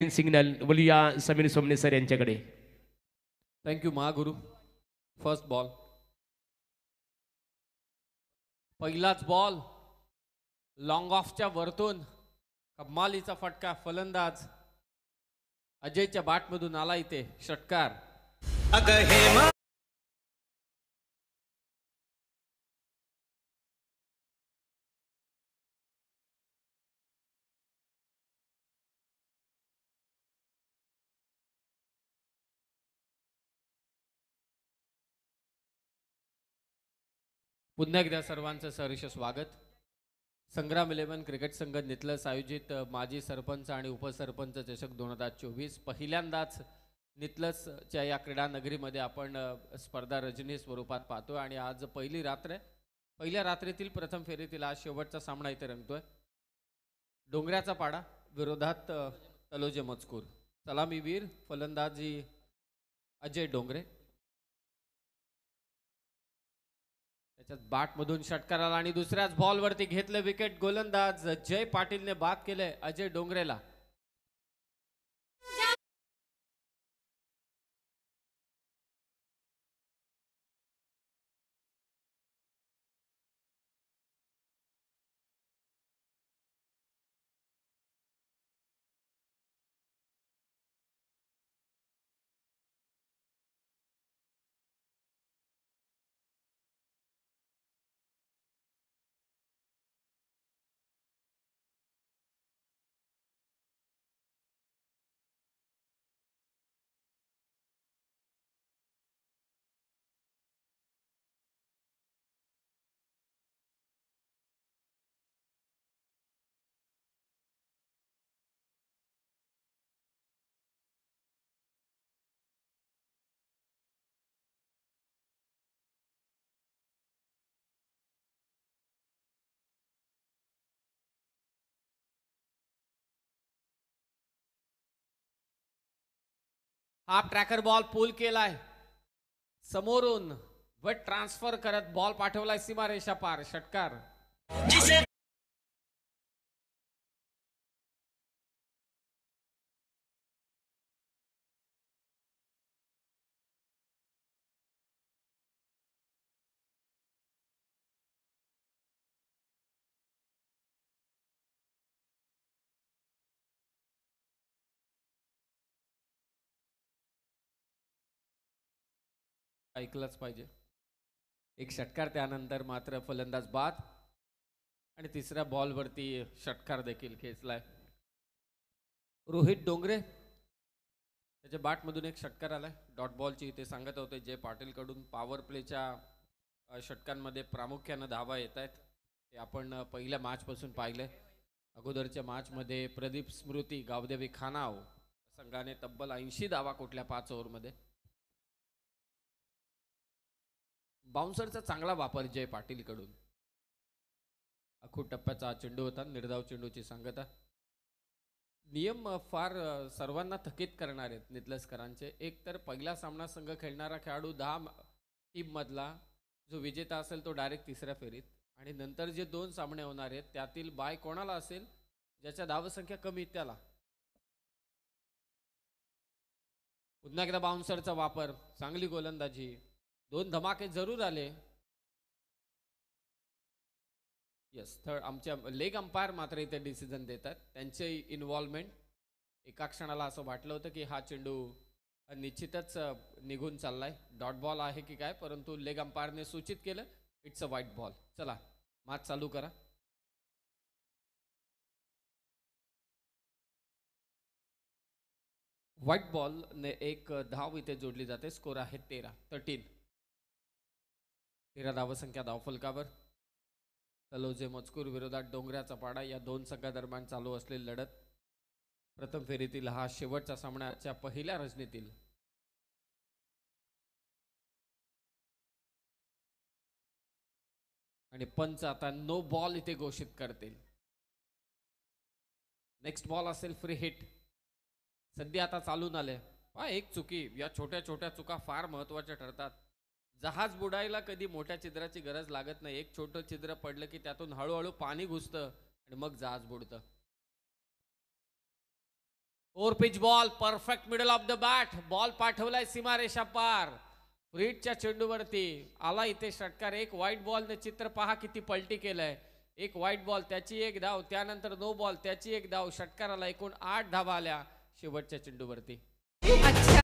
Signal बोलूया Sameer Somne sir यांच्याकडे. Thank you Mahaguru. First ball, पहिलाच बॉल लॉंग ऑफच्या वरतून कमालीचा फटका. फलंदाज अजयच्या बॅटमधून आला इथे षटकार. पुन्हा एकदा सर्वांचं सहर्ष स्वागत. संग्राम 11 क्रिकेट संघ नितलस आयोजित माजी सरपंच आणि उपसरपंच चषक 2024 पहिल्यांदाच नितलसच्या या क्रीडा नगरीमध्ये आपण स्पर्धा रजनी स्वरूपात पाहतो आणि आज पहिली रात्र आहे. पहिल्या रात्रीतील प्रथम फेरीतील आज शेवटचा सामना इथे रंगतोय. डोंगऱ्याचा पाडा विरोधात तलोजे मजकूर. सलामीवीर फलंदाजी अजय डोंगरे. त्याच्यात बॅटमधून षटकार आला आणि दुसऱ्याच बॉलवरती घेतलं विकेट. गोलंदाज जय पाटीलने बाद केले अजय डोंगरेला. हाफ ट्रॅकर बॉल पूल केलाय समोरून व ट्रान्सफर करत बॉल पाठवलाय सीमारेषा पार. षटकार. ऐकलंच पाहिजे. एक षटकार त्यानंतर मात्र फलंदाज बाद आणि तिसऱ्या बॉलवरती षटकार देखील खेचलाय. रोहित डोंगरे त्याच्या बॅटमधून एक षटकार आलाय. डॉट बॉलची ते सांगत होते जय पाटील कडून. पॉवर प्लेच्या षटकांमध्ये प्रामुख्यानं धावा येत आहेत. ते आपण पहिल्या मॅचपासून पाहिलंय. अगोदरच्या मॅचमध्ये प्रदीप स्मृती गावदेवी खानाव संघाने तब्बल 80 धावा कुठल्या 5 ओव्हरमध्ये. बाउन्सरचा चांगला वापर जय पाटील कडून. अखूट टप्प्याचा चेंडू होता. निर्धाव चेंडूची सांगता. नियम फार सर्वांना थकीत करणार आहेत नितलसकरांचे. एक तर पहिला सामना संघ खेळणारा खेळाडू 10 टीम मधला जो विजेता असेल तो डायरेक्ट तिसऱ्या फेरीत. आणि नंतर जे 2 सामने होणार आहेत त्यातील बाय कोणाला असेल ज्याच्या धावसंख्या कमी त्याला. पुन्हा एकदा बाउन्सरचा वापर. चांगली गोलंदाजी. 2 धमाके जरूर आले. यस. थर्ड आमच्या लेग अंपायर मात्र इथे डिसिजन देतात. त्यांचे इन्व्हॉल्वमेंट. एका क्षणाला असं वाटलं होतं की हा चेंडू निश्चितच निघून चाललाय. डॉट बॉल आहे की काय, परंतु लेग अंपायरने सूचित केलं इट्स अ व्हाईट बॉल. चला मॅच चालू करा. व्हाईट बॉल ने एक धाव इथे जोडली जाते. स्कोर आहे 13 धावसंख्या धावफलकावर. तलोजे मजकूर विरोधात डोंगऱ्याचा पाडा या 2 संघादरम्यान चालू असलेली लढत. प्रथम फेरीतील हा शेवटचा सामन्याच्या पहिल्या रजनीतील. आणि पंच आता नो बॉल इथे घोषित करतील. नेक्स्ट बॉल असेल फ्री हिट. सध्या आता चालून आले. एक चुकी. या छोट्या छोट्या चुका फार महत्त्वाच्या ठरतात. जहाज बुडायला कधी मोठ्या छिद्राची गरज लागत नाही. एक छोटं छिद्र पडलं की त्यातून हळूहळू पाणी घुसतं आणि मग जहाज बुडतं. Full pitch ball perfect middle of the bat ball पाठवलाय सीमारेषा पार फ्रीटच्या चेंडूवरती आला इथे षटकार एक व्हाईट बॉलने चित्र पहा किती पलटी केलंय एक व्हाईट बॉल त्याची एक धाव त्यानंतर नो बॉल त्याची एक धाव षटकाराला एकूण 8 धावा आल्या शेवटच्या चेंडूवरती अच्छा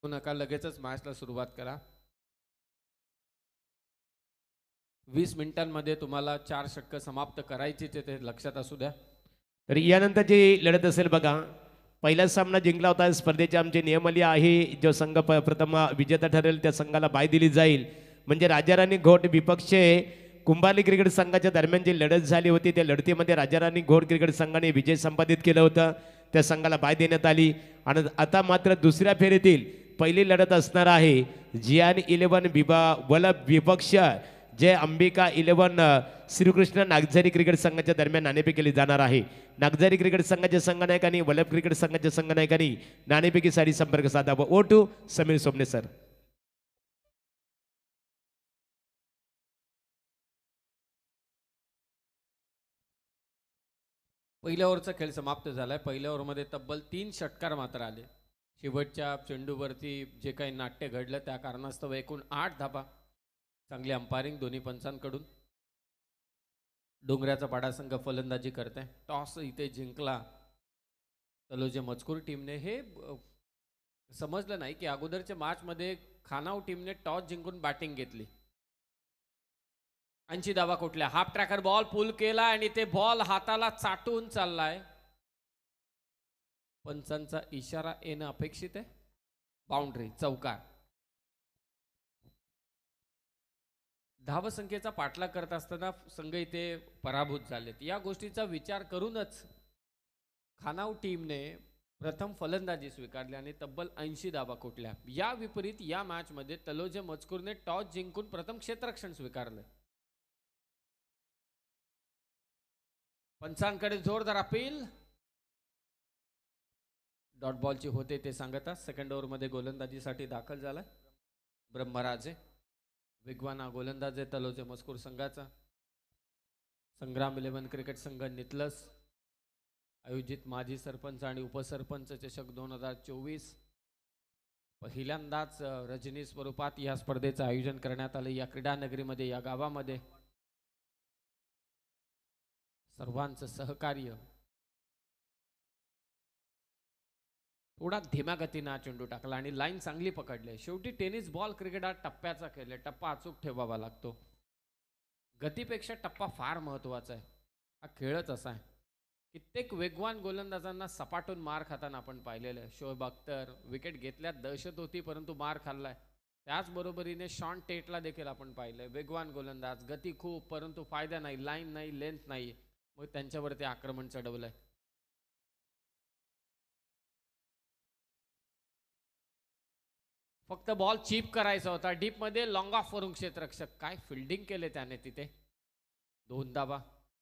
नका लगेचच मॅचला सुरुवात करा 20 मिनिटांमध्ये तुम्हाला 4 षटकं समाप्त करायची ते लक्षात असू द्या तर यानंतरची लढत असेल बघा पहिला सामना जिंकला होता स्पर्धेचे आमचे नियमावली आहे जो संघ प्रथम विजेता ठरेल त्या संघाला बाय दिली जाईल म्हणजे राजाराणी घोट विपक्ष कुंभारली क्रिकेट संघाच्या दरम्यान जी लढत झाली होती त्या लढतीमध्ये राजाराणी घोट क्रिकेट संघाने विजय संपादित केलं होतं त्या संघाला बाय देण्यात आली आणि आता मात्र दुसऱ्या फेरीतील पहिली लढत असणार आहे जियान 11 वलभ विपक्ष जय अंबिका 11 श्रीकृष्ण नागझरी क्रिकेट संघाच्या दरम्यान नाणेफेक केली जाणार आहे नागझरी क्रिकेट संघाच्या संघनायकांनी वलभ क्रिकेट संघाच्या संघनायकांनी नाणेफेकीसाठी संपर्क साधावा O two Sameer Somne sir पहिल्या ओव्हरचा खेळ समाप्त झालाय पहिल्या ओव्हरमध्ये तब्बल 3 षटकार मात्र आले शेवटच्या चेंडूवरती जे काही नाट्य घडलं त्या कारणास्तव एकूण 8 धाबा चांगली अंपायरिंग दोन्ही पंचांकडून डोंगऱ्याचा पाडा संघ फलंदाजी करते टॉस इथे जिंकला तलोजे मजकूर टीमने हे समजलं नाही की अगोदरच्या मॅचमध्ये खानाव टीमने टॉस जिंकून बॅटिंग घेतली 80 धावा कुठल्या हाफ ट्रॅकर बॉल पुल केला आणि ते बॉल हाताला चाटून चाललाय पंचांचा इशारा येणं अपेक्षित आहे बाउंड्री चौकार धावसंख्येचा पाठलाग करत असताना संघ इथे पराभूत झालेत या गोष्टीचा विचार करूनच खानाव टीमने प्रथम फलंदाजी स्वीकारली आणि तब्बल 80 धावा कोटल्या या विपरीत या मॅच मध्ये तलोजे मजकूरने टॉस जिंकून प्रथम क्षेत्ररक्षण स्वीकारलं पंचांकडे जोरदार अपील डॉट बॉलची होते ते सांगतात सेकंड ओव्हर मध्ये गोलंदाजीसाठी दाखल झाला ब्रह्मराजे वेगवाना गोलंदाज आहे तलोजे मजकूर संघाचा संग्राम 11 क्रिकेट संघ नितलस आयोजित माजी सरपंच आणि उपसरपंच चषक 2024 पहिल्यांदाच रजनी स्वरूपात या स्पर्धेचं आयोजन करण्यात आले या क्रीडा नगरीमध्ये या गावामध्ये सर्वांचं सहकार्य थोडा धीम्या गतीनं हा चेंडू टाकला आणि लाईन चांगली पकडली शेवटी टेनिस बॉल क्रिकेट हा टप्प्याचा खेळ आहे टप्पा अचूक ठेवावा लागतो गतीपेक्षा टप्पा फार महत्वाचा आहे हा खेळच असा आहे कित्येक वेगवान गोलंदाजांना सपाटून मार खाताना आपण पाहिलेलं आहे शोएब अख्तर विकेट घेतल्यात दहशत होती परंतु मार खाल्लाय त्याचबरोबरीने शॉन टेटला देखील आपण पाहिलंय वेगवान गोलंदाज गती खूप परंतु फायदा नाही लाईन नाही लेंथ नाही मग त्यांच्यावरती आक्रमण चढवलंय फक्त बॉल चीप करायचा होता डीप मध्ये लॉंग ऑफ वरून क्षेत्ररक्षक काय फिल्डिंग केले त्याने तिथे 2 धावा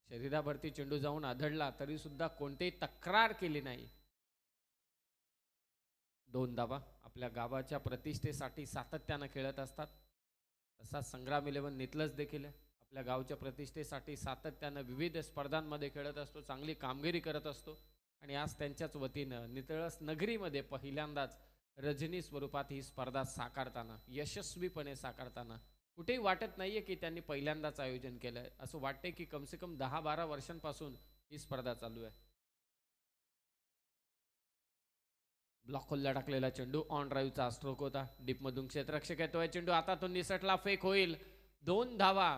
शरीरावरती चेंडू जाऊन आदळला तरी सुद्धा कोणतीही तक्रार केली नाही 2 धावा आपल्या गावाच्या प्रतिष्ठेसाठी सातत्यानं खेळत असतात तसा संग्राम 11 नितलस देखील आपल्या गावच्या प्रतिष्ठेसाठी सातत्यानं विविध स्पर्धांमध्ये खेळत असतो चांगली कामगिरी करत असतो आणि आज त्यांच्याच वतीनं नितळस नगरीमध्ये पहिल्यांदाच रजनी स्वरूपात ही स्पर्धा साकारताना यशस्वीपणे साकारताना कुठेही वाटत नाहीये की त्यांनी पहिल्यांदाच आयोजन केलंय असं वाटतंय की कम से कम 10-12 वर्षांपासून ही स्पर्धा चालू आहे ब्लॉक खोलला टाकलेला चेंडू ऑन ड्राईव्हचा स्ट्रोक होता डीप मधून क्षेत्ररक्षक येतोय चेंडू आता तो निसटला फेक होईल 2 धावा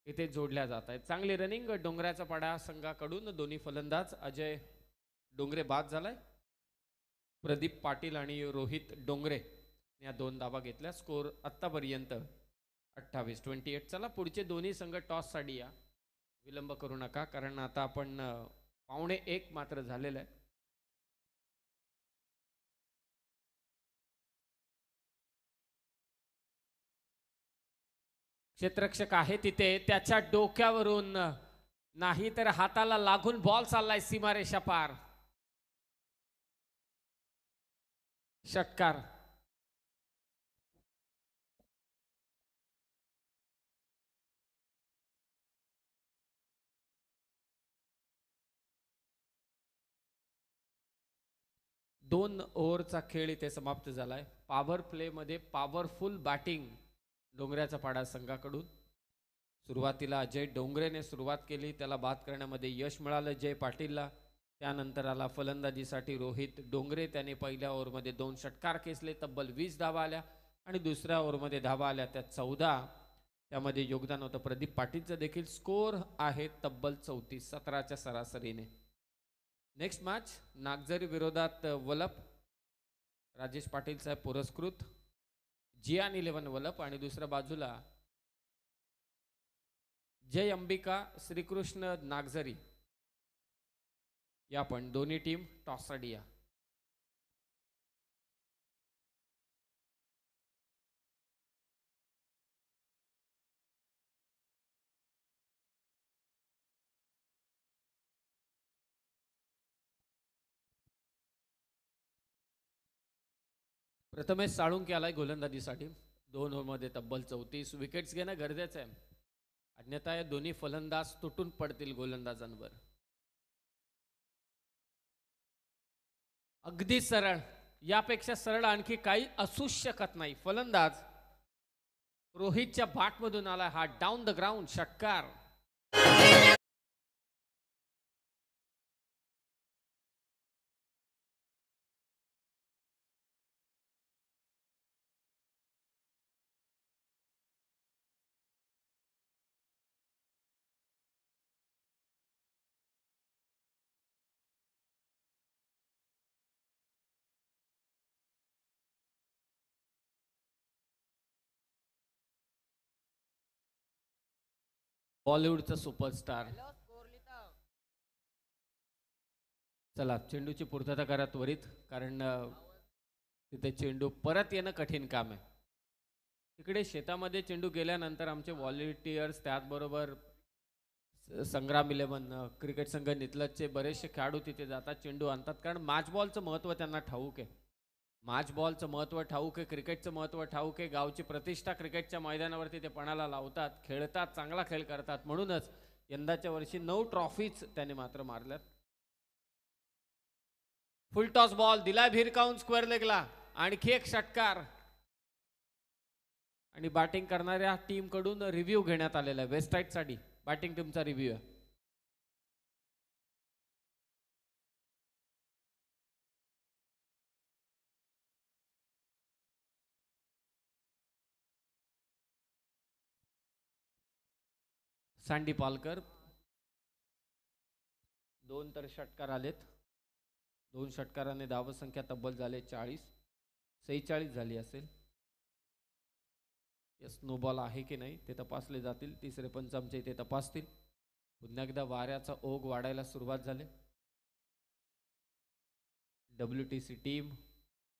इथे जोडल्या जात आहेत चांगली रनिंग डोंगऱ्याचा पाडा संघाकडून दोन्ही फलंदाज अजय डोंगरे बाद झालाय प्रदीप पाटील आणि रोहित डोंगरे या 2 धावा घेतल्या स्कोर आत्तापर्यंत 28-28 चला पुढचे दोन्ही संघ टॉस साठी या विलंब करू नका कारण आता आपण 1:15 मात्र झालेलं आहे क्षेत्ररक्षक आहे तिथे त्याच्या डोक्यावरून नाही तर हाताला लागून बॉल चाललाय सीमारेषा पार. षटकार. दोन ओव्हरचा खेळ इथे समाप्त झालाय. पॉवर प्ले मध्ये पॉवरफुल बॅटिंग डोंगऱ्याचा पाडा संघाकडून. सुरुवातीला अजय डोंगरेने सुरुवात केली, त्याला बाद करण्यामध्ये यश मिळालं जय पाटीलला. त्यानंतर आला फलंदाजीसाठी रोहित डोंगरे, त्याने पहिल्या ओव्हरमध्ये 2 षटकार खेचले, तब्बल 20 धावा आल्या आणि दुसऱ्या ओव्हरमध्ये धावा आल्या त्या 14. त्यामध्ये योगदान होतं प्रदीप पाटीलचं देखील. स्कोर आहे तब्बल 34, 17च्या सरासरीने. नेक्स्ट मॅच नागझरी विरोधात वलप. राजेश पाटील साहेब पुरस्कृत जियान 11 वलप आणि दुसऱ्या बाजूला जय अंबिका श्रीकृष्ण नागझरी या पण दोन्ही टीम टॉसाडिया. प्रथमेश साळुंके आलाय गोलंदाजीसाठी. 2 ओव्हरमध्ये तब्बल 34. विकेट्स घेणं गरजेचं आहे, अन्यथा या दोन्ही फलंदाज तुटून पडतील गोलंदाजांवर. अगदी सरळ, यापेक्षा सरळ आणखी काही असू शकत नाही. फलंदाज रोहितच्या बॅटमधून आला हा डाऊन द ग्राउंड षटकार. बॉलिवूडचा सुपरस्टार. चला चेंडूची पूर्तता करा त्वरित, कारण तिथे चेंडू परत येणं कठीण काम आहे. तिकडे शेतामध्ये चेंडू गेल्यानंतर आमचे व्हॉलेंटियर्स, त्याचबरोबर संग्राम 11 क्रिकेट संघ नितलजचे बरेचसे खेळाडू तिथे जातात, चेंडू आणतात, कारण मॅच बॉलचं महत्त्व त्यांना ठाऊक आहे. मॅच बॉलचं महत्त्व ठाऊक आहे, क्रिकेटचं महत्त्व ठाऊक आहे. गावची प्रतिष्ठा क्रिकेटच्या मैदानावरती ते पणाला लावतात, खेळतात, चांगला खेळ करतात. म्हणूनच यंदाच्या वर्षी 9 ट्रॉफीज त्याने मात्र मारल्यात. फुल टॉस बॉल दिलाय भिरकावून स्क्वेअर लेगला. आणखी एक षटकार आणि बॅटिंग करणाऱ्या टीम कडून रिव्ह्यू घेण्यात आलेला आहे. वेस्ट साइड साठी बॅटिंग टीमचा रिव्ह्यू आहे. सँडी पालकर. 2 तर षटकार आलेत. 2 षटकाराने धावसंख्या तब्बल झाले 40, 46 झाली असेल. स्नो बॉल आहे की नाही ते तपासले जातील. तिसरे पंच आमचे इथे तपासतील. पुन्हा एकदा वाऱ्याचा ओघ वाढायला सुरुवात झाली. WTC टीम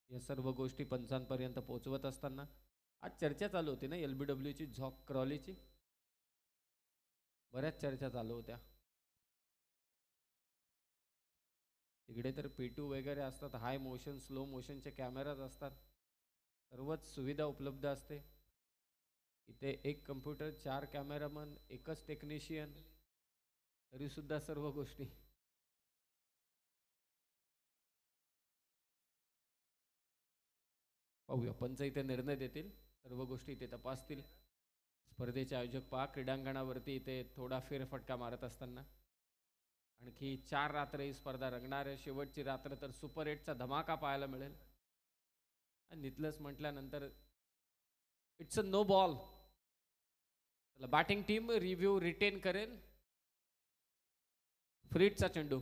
या सर्व गोष्टी पंचांपर्यंत पोहोचवत असताना आज चर्चा चालू होती ना LBW ची, झॉक क्रॉलीची. बऱ्याच चर्चा चालू होत्या. तिकडे तर P2 वगैरे असतात, हाय मोशन स्लो मोशनचे कॅमेराज असतात, सर्वच सुविधा उपलब्ध असते. इथे एक कम्प्युटर, 4 कॅमेरामन, एकच टेक्निशियन, तरी सुद्धा सर्व गोष्टी. पाहूया पंच इथे निर्णय देतील, सर्व गोष्टी इथे तपासतील. स्पर्धेचे आयोजक पहा क्रीडांगणावरती इथे थोडा फेरफटका मारत असताना. आणखी 4 रात्र ही स्पर्धा रंगणार आहे. शेवटची रात्र तर सुपर 8चा धमाका पाहायला मिळेल. आणि नितलस म्हटल्यानंतर it's a no ball. Batting team review retain करेल. फ्रीडचा चेंडू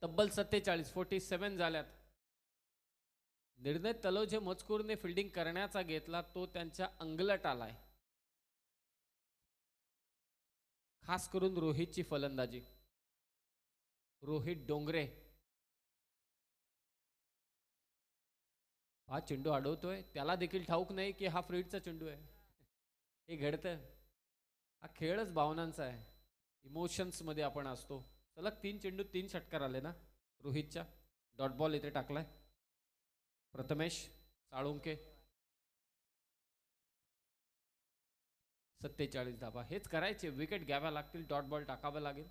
तब्बल 47 झाल्यात. निर्णय तलोजे मजकूरने फिल्डिंग करण्याचा घेतला, तो त्यांच्या अंगलट आलाय. खास करून रोहितची फलंदाजी. रोहित डोंगरे हा चेंडू अडवतोय, त्याला देखील ठाऊक नाही की हा फ्रीडचा चेंडू आहे. हे घडतं. हा खेळच भावनांचा आहे. इमोशन्स मध्ये आपण असतो. सलग 3 चेंडू 3 षटकार आले ना रोहितच्या. डॉट बॉल इथे टाकलाय प्रथमेश साळुंके. 47 धाबा. हेच करायचे. विकेट घ्याव्या लागतील. डॉट बॉल टाकावा लागेल.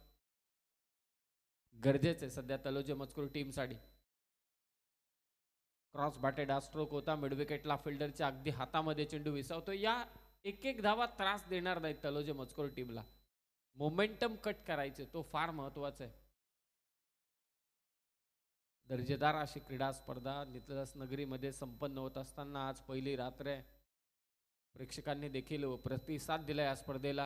गरजेचे सध्या तलोजे मजकूर टीमसाठी. क्रॉस बॅटेड हा स्ट्रोक होता. मिड विकेटला फिल्डरच्या अगदी हातामध्ये चेंडू विसावतो. या एक एक धावा त्रास देणार नाहीत तलोजे मजकूर टीमला. मोमेंटम कट करायचे, तो फार महत्वाचा आहे. दर्जेदार अशी क्रीडा स्पर्धा नितलस नगरीमध्ये संपन्न होत असताना आज पहिली रात्र आहे. प्रेक्षकांनी देखील प्रतिसाद दिला या स्पर्धेला.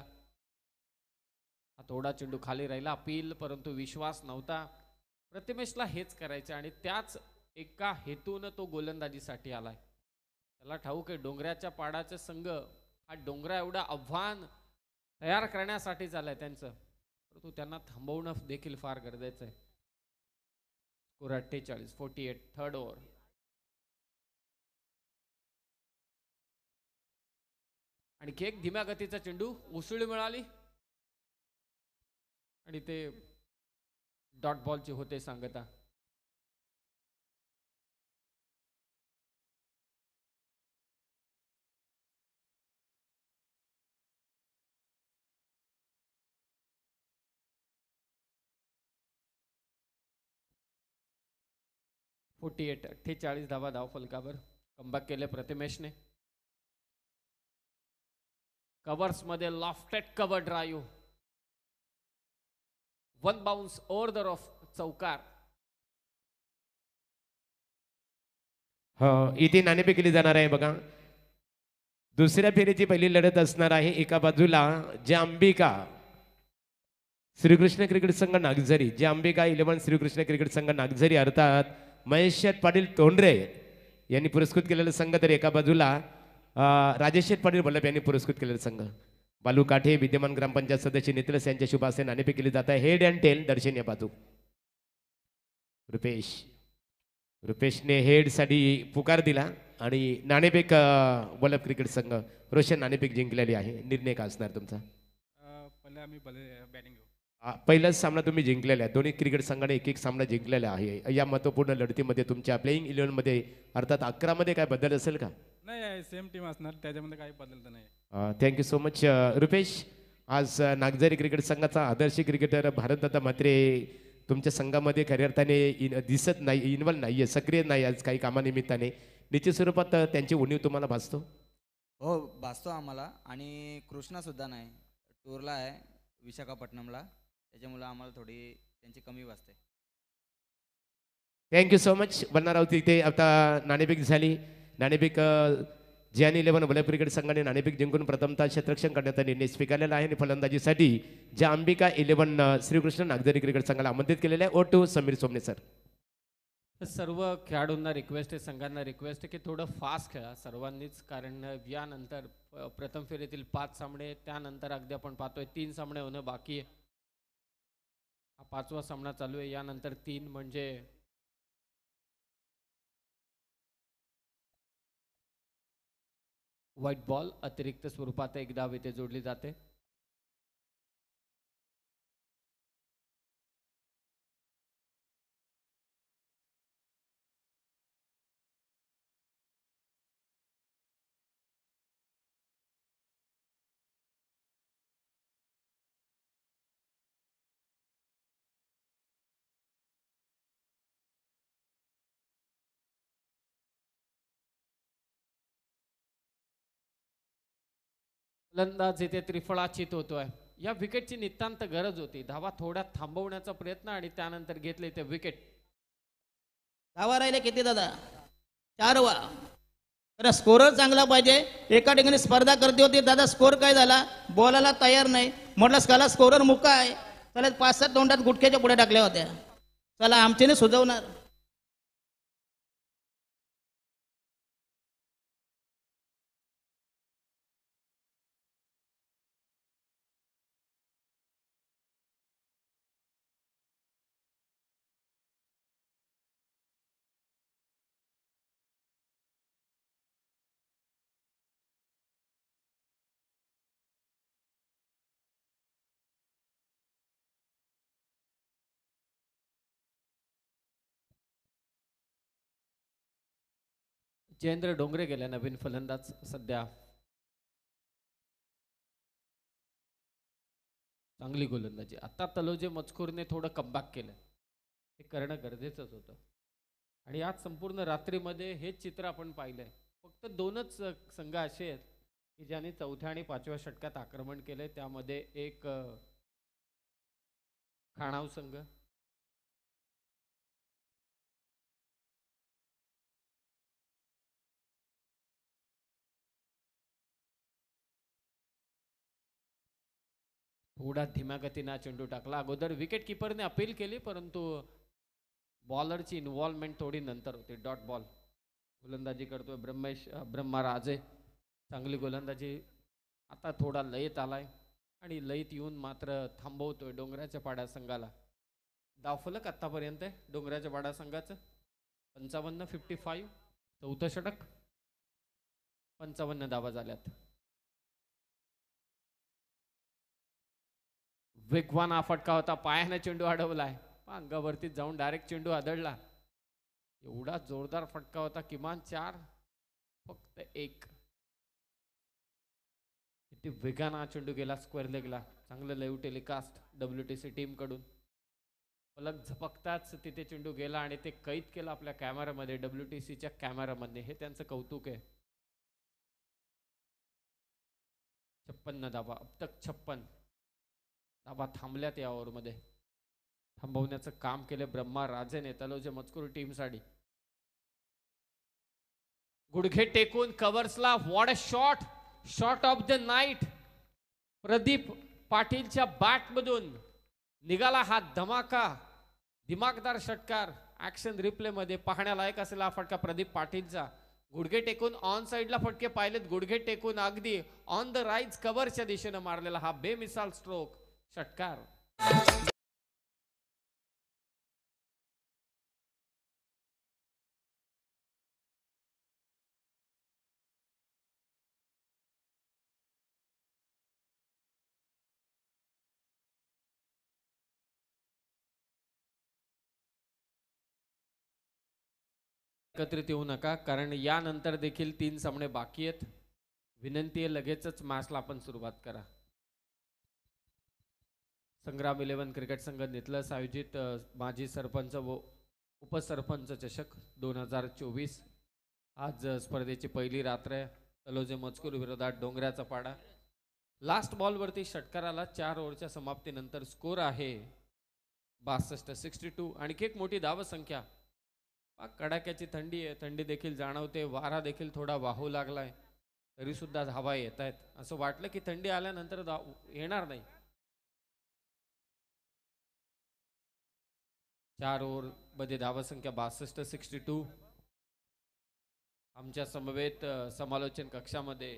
हा थोडा चेंडू खाली राहिला अपील, परंतु विश्वास नव्हता. प्रतिमेशला हेच करायचे आणि त्याच एका हेतून तो गोलंदाजीसाठी आलाय. त्याला ठाऊक आहे डोंगराच्या पाडाचे संघ हा डोंगरा एवढा आव्हान तयार करण्यासाठी आलाय त्यांचं, परंतु त्यांना थांबवणं देखील फार गरजेचं आहे. Score 48, 48, third over. आणखी एक धीम्या गतीचा चेंडू, उसळी मिळाली आणि ते डॉट बॉलची होते सांगता. फोर्टी 48 धावा धाव फलकावर. कमबॅक केले प्रतिमेशने. कव्हर्स मध्ये lofted cover drive. One bounce over the rough चौकार. हो, इथे नाणेफेक केली जाणार आहे बघा. दुसऱ्या फेरीची पहिली लढत असणार आहे. एका बाजूला जांबिका श्रीकृष्ण क्रिकेट संघ नागझरी, जांबिका 11 श्रीकृष्ण क्रिकेट संघ नागझरी अर्थात महेश पाटील तोंडरे यांनी पुरस्कृत केलेला संघ, तर एका बाजूला राजेश पाटील बल्लभ यांनी पुरस्कृत केलेला संघ. बालू काठे विद्यमान ग्रामपंचायत सदस्य नितलस यांच्या शुभ हस्ते नाणेफेक केली जात आहे. हेड अँड टेल दर्शन या बाजू. रुपेशने हेडसाठी पुकार दिला आणि नाणेफेक वल्लभ क्रिकेट संघ रोशन नाणेफेक जिंकलेली आहे. निर्णय का असणार तुमचा? पहिले आम्ही बॅटिंग घेऊ. पहिलाच सामना तुम्ही जिंकलेला आहे. दोन्ही क्रिकेट संघाने एक एक सामना जिंकलेला आहे. या महत्त्वपूर्ण लढतीमध्ये तुमच्या प्लेईंग 11 मध्ये अर्थात 11 मध्ये काय बदल असेल का? नाही, सेम टीम असणार, त्याच्यामध्ये काही बदल तर नाही. Thank you so much Rupesh. आज नागझरी क्रिकेट संघाचा आदर्श क्रिकेटर भारतरत्न मात्रे तुमच्या संघामध्ये खऱ्या अर्थाने दिसत नाही, इन्व्हॉल्व नाही आहे, सक्रिय नाही आज काही कामानिमित्ताने. निश्चित स्वरूपात त्यांची उणीव तुम्हाला भासतो? हो, भासतो आम्हाला. आणि कृष्णासुद्धा नाही, टूरला आहे विशाखापट्टणमला, त्याच्यामुळं आम्हाला थोडी त्यांची कमी भासते. Thank you so much. बनणार आहोत इथे आता नाणेफेक झाली. नाणेफेक जियान 11 वल्लभ क्रिकेट संघाने नाणेफेक जिंकून प्रथमतः क्षेत्ररक्षण करण्याचा निर्णय स्वीकारलेला आहे आणि फलंदाजीसाठी जांबिका 11 श्रीकृष्ण नागझरी क्रिकेट संघाला आमंत्रित केलेले आहे. O2 Sameer Somne sir. सर्व खेळाडूंना रिक्वेस्ट आहे, संघांना रिक्वेस्ट आहे की थोडं फास्ट खेळा सर्वांनीच, कारण यानंतर प्रथम फेरीतील 5 सामने, त्यानंतर अगदी आपण पाहतोय 3 सामने होणं बाकी आहे. हा 5वा सामना चालू आहे, यानंतर 3 म्हणजे व्हाईट बॉल अतिरिक्त स्वरूपात एक धाव इथे जोडली जाते. फलंदाज इथे त्रिफळाचित होतोय. या विकेटची नितांत गरज होती. धावा थोड्या थांबवण्याचा प्रयत्न आणि त्यानंतर घेतले ते विकेट. धावा राहिले किती दादा? 4 वा. तर स्कोरर चांगला पाहिजे. एका ठिकाणी स्पर्धा करते होती दादा, स्कोर काय झाला? बॉलाला तयार नाही. म्हटलं चला स्कोरर मुका आहे, चला 5-7 तोंडात गुटख्याच्या पुढे टाकल्या होत्या. चला आमच्याने सुचवणार. जयेंद्र डोंगरे गेले नवीन फलंदाज सध्या. चांगली गोलंदाजी. आता तलोजे मजकूरने थोडं कमबॅक केलं, हे करणं गरजेचंच होतं. आणि आज संपूर्ण रात्रीमध्ये हेच चित्र आपण पाहिलंय. फक्त दोनच संघ असे आहेत की ज्यांनी चौथ्या आणि पाचव्या षटकात आक्रमण केले. त्यामध्ये एक खाणाव संघ, थोडा धीम्या गतीने चेंडू टाकला. अगोदर विकेट किपरने अपील केली, परंतु बॉलरची इन्व्हॉल्वमेंट थोडी नंतर होती. Dot ball. गोलंदाजी करतोय ब्रह्मा राजे. चांगली गोलंदाजी. आता थोडा लयत आलाय आणि लयत येऊन मात्र थांबवतोय डोंगराच्या पाड्या संघाला. धावफलक आतापर्यंत आहे डोंगराच्या पाड्या संघाचं 55. चौथं षटक. 55 धावा झाल्यात. वेगवान हा फटका होता. पायाने चेंडू अडवलाय, अंगावरती जाऊन डायरेक्ट चेंडू आदळला. एवढा जोरदार फटका होता. किमान 4, फक्त 1. किती वेगानं हा चेंडू गेला स्क्वेअर लेगला. चांगलं लाईव्ह टेलिकास्ट WTC टीम कडून. फलक झपकताच तिथे चेंडू गेला आणि ते कैद केलं आपल्या कॅमेरामध्ये, WTCच्या कॅमेरामध्ये. हे त्यांचं कौतुक आहे. 56 धावा. अब तक 56 धावा थांबल्यात या ओव्हरमध्ये. थांबवण्याचं काम केलं ब्रह्मा राजेने तलोजे मजकूर टीमसाठी. गुडघे टेकून कव्हर्सला. What a shot. Shot of the night. Pradeep पाटीलच्या बॅटमधून निघाला हा धमाका. दिमागदार षटकार. ऍक्शन रिप्ले मध्ये पाहण्यालायक असेल हा फटका प्रदीप पाटीलचा. गुडघे टेकून ऑन साइडला फटके पाहिलेत. गुडघे टेकून अगदी ऑन द राईज कव्हरच्या दिशेने मारलेला हा बेमिसाल स्ट्रोक षटकार. एकत्रित येऊ नका, कारण यानंतर देखील 3 सामने बाकी आहेत. विनंती आहे लगेचच मॅचला आपण सुरुवात करा. संग्राम 11 क्रिकेट संघ नितलस आयोजित माजी सरपंच व उपसरपंच चषक 2024. आज स्पर्धेची पहिली रात्र आहे. तलोजे मजकूर विरोधात डोंगराचा पाडा. लास्ट बॉलवरती षटकाराला 4 ओव्हरच्या समाप्तीनंतर स्कोर आहे 62. आणखी एक मोठी धावसंख्या. कडाक्याची थंडी आहे, थंडी देखील जाणवते. वारा देखील थोडा वाहू लागलाय, तरी सुद्धा धावा येत आहेत. असं वाटलं की थंडी आल्यानंतर येणार नाही. 4 ओव्हर मध्ये धावसंख्या 62. आमच्या समवेत समालोचन कक्षामध्ये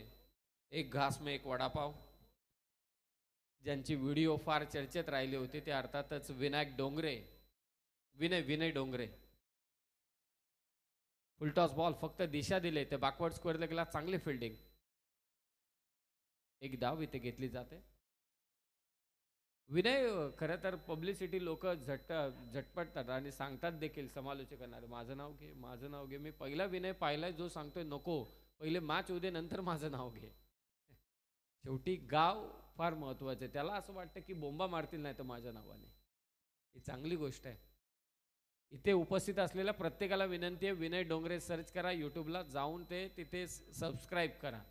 एक घास में एक वडापाव, ज्यांची व्हिडिओ फार चर्चेत राहिली होती, ते अर्थातच विनायक डोंगरे. विनय डोंगरे. Full toss ball. फक्त दिशा दिले ते बॅकवर्ड स्क्वेअर लेगला. चांगली फिल्डिंग. एक धाव इथे घेतली जाते. विनय खरं तर पब्लिसिटी लोक झटपटतात आणि सांगतात देखील समालोचकांना, माझं नाव घे. मी पहिला विनय पाहिलाय जो सांगतोय नको पहिले मॅच उद्या नंतर माझं नाव घे. शेवटी गाव फार महत्वाचं आहे. त्याला असं वाटतं की बोंबा मारतील नाही तर माझ्या नावाने. ही चांगली गोष्ट आहे. इथे उपस्थित असलेल्या प्रत्येकाला विनंती आहे, विनय डोंगरे सर्च करा यूट्यूबला जाऊन, ते तिथे सबस्क्राईब करा.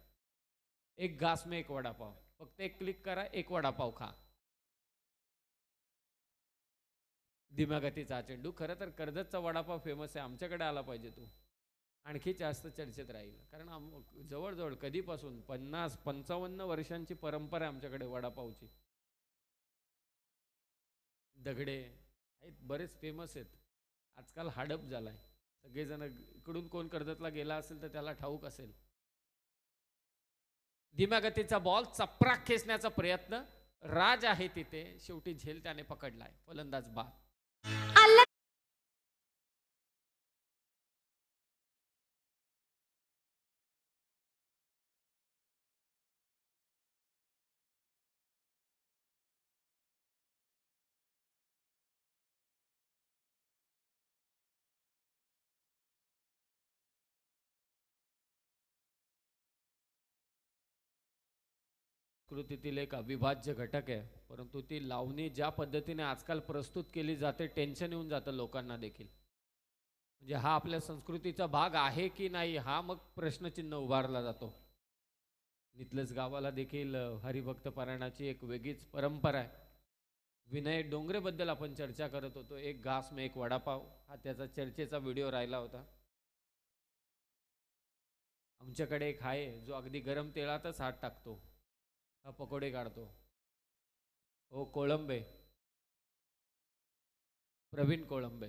एक घास में एक वडापाव. फक्त एक क्लिक करा, एक वडापाव खा. धीम्या गतीचा चेंडू. खरं तर कर्जतचा वडापाव फेमस आहे. आमच्याकडे आला पाहिजे तू, आणखी जास्त चर्चेत राहील. कारण जवळजवळ कधीपासून 50-55 वर्षांची परंपरा आहे आमच्याकडे वडापावची. दगडे आहेत, बरेच फेमस आहेत. आजकाल हाडप झालाय. सगळेजण इकडून कोण कर्जतला गेला असेल तर त्याला ठाऊक असेल. धीम्या गतीचा बॉल. चपराक खेचण्याचा प्रयत्न. राज आहे तिथे. शेवटी झेल त्याने पकडलाय. फलंदाज बाद. कृतीतील एक अविभाज्य घटक आहे, परंतु ती लावणी ज्या पद्धतीने आजकाल प्रस्तुत केली जाते टेन्शन येऊन जातं लोकांना देखील. म्हणजे हा आपल्या संस्कृतीचा भाग आहे की नाही हा मग प्रश्नचिन्ह उभारला जातो. नितलस गावाला देखील हरिभक्त पारायणाची एक वेगळीच परंपरा आहे. विनय डोंगरेबद्दल आपण चर्चा करत होतो. एक घास में एक वडापाव हा त्याचा चर्चेचा व्हिडिओ राहिला होता. आमच्याकडे एक आहे जो अगदी गरम तेलातच हात टाकतो, हा पकोडे काढतो. हो, कोळंबे, प्रवीण कोळंबे.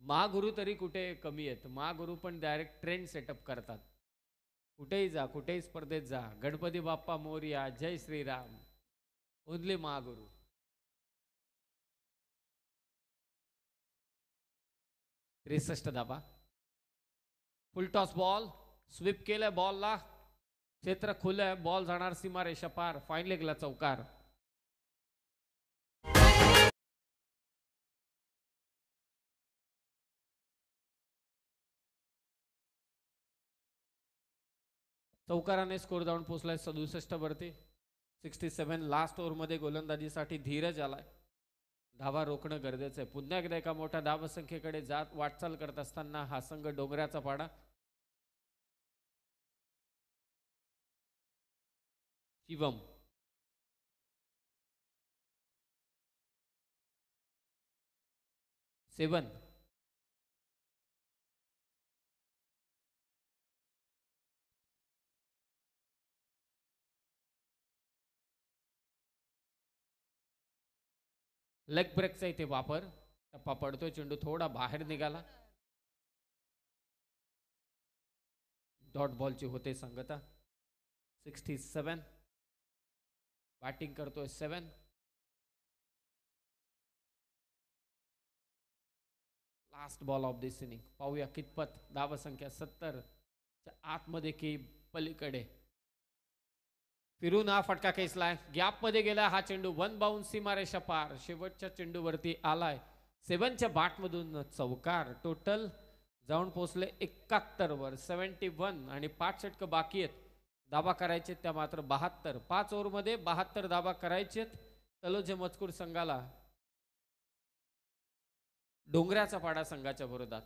महागुरु तरी कुठे कमी आहेत. महागुरु पण डायरेक्ट ट्रेंड सेटअप करतात. कुठेही जा, कुठेही स्पर्धेत जा, गणपती बाप्पा मोरया, जय श्रीराम, ओनली महागुरु. त्रेसष्ट धाबा. फुल टॉस बॉल स्वीप केलाय बॉलला. क्षेत्र खुलंय, बॉल जाणार सीमारेषा पार. फाईन लेगला चौकार. चौकाराने स्कोर जाऊन पोहोचलाय 67 वरती. 67. लास्ट ओव्हरमध्ये गोलंदाजीसाठी धीरज आलाय. धावा रोखणं गरजेचं आहे. पुन्हा एकदा एका मोठ्या धावसंख्येकडे जात वाटचाल करत असताना हा संघ डोंगराचा पाडा. शिवम, सेवन, लेग ब्रेकचा इथे वापर. टप्पा पडतोय, चेंडू थोडा बाहेर निघाला. डॉट बॉलची होते सांगता. 67. बॅटिंग करतोय 7. Last ball of this inning. पाहूया कितपत धाव संख्या 70 च्या आतमध्ये की पलीकडे. फिरून हा फटका खेचलाय. गॅप मध्ये गेला हा चेंडू. 1 बाउन्स सीमारेषा पार. शेवटच्या चेंडूवरती आलाय. 7च्या बॅटमधून चौकार. टोटल जाऊन पोहोचले 71 वर. 71 आणि 5 षटक बाकी आहेत. धाबा करायचे त्या मात्र 72. 5 ओव्हरमध्ये 72 धाबा करायचेत तलोजे मजकूर संघाला. डोंगराचा पाडा संघाच्या विरोधात.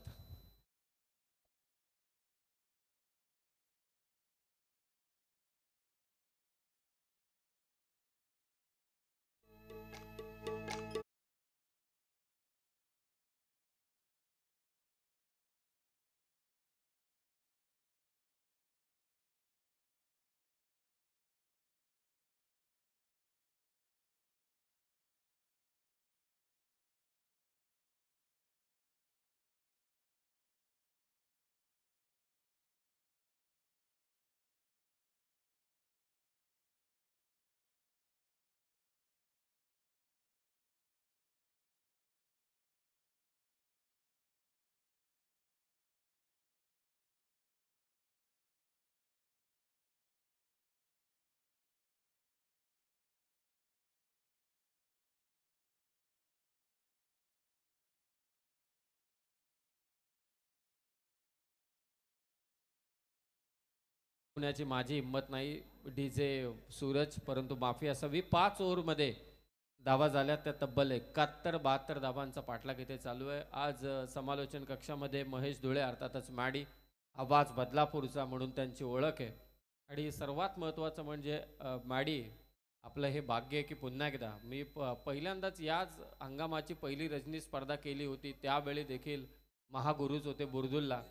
पुण्याची माझी हिंमत नाही डीजे सूरज, परंतु माफी असावी. 5 ओव्हरमध्ये धावा झाल्या त्या तब्बल 71-72 धावांचा पाठलाग इथे चालू आहे. आज समालोचन कक्षामध्ये महेश धुळे अर्थातच मॅडी, आवाज बदलापूरचा म्हणून त्यांची ओळख आहे. आणि सर्वात महत्त्वाचं म्हणजे मॅडी आपलं हे भाग्य आहे की पुन्हा एकदा मी पहिल्यांदाच याच हंगामाची पहिली रजनी स्पर्धा केली होती. त्यावेळी देखील महागुरुच होते बुर्दुल्ला.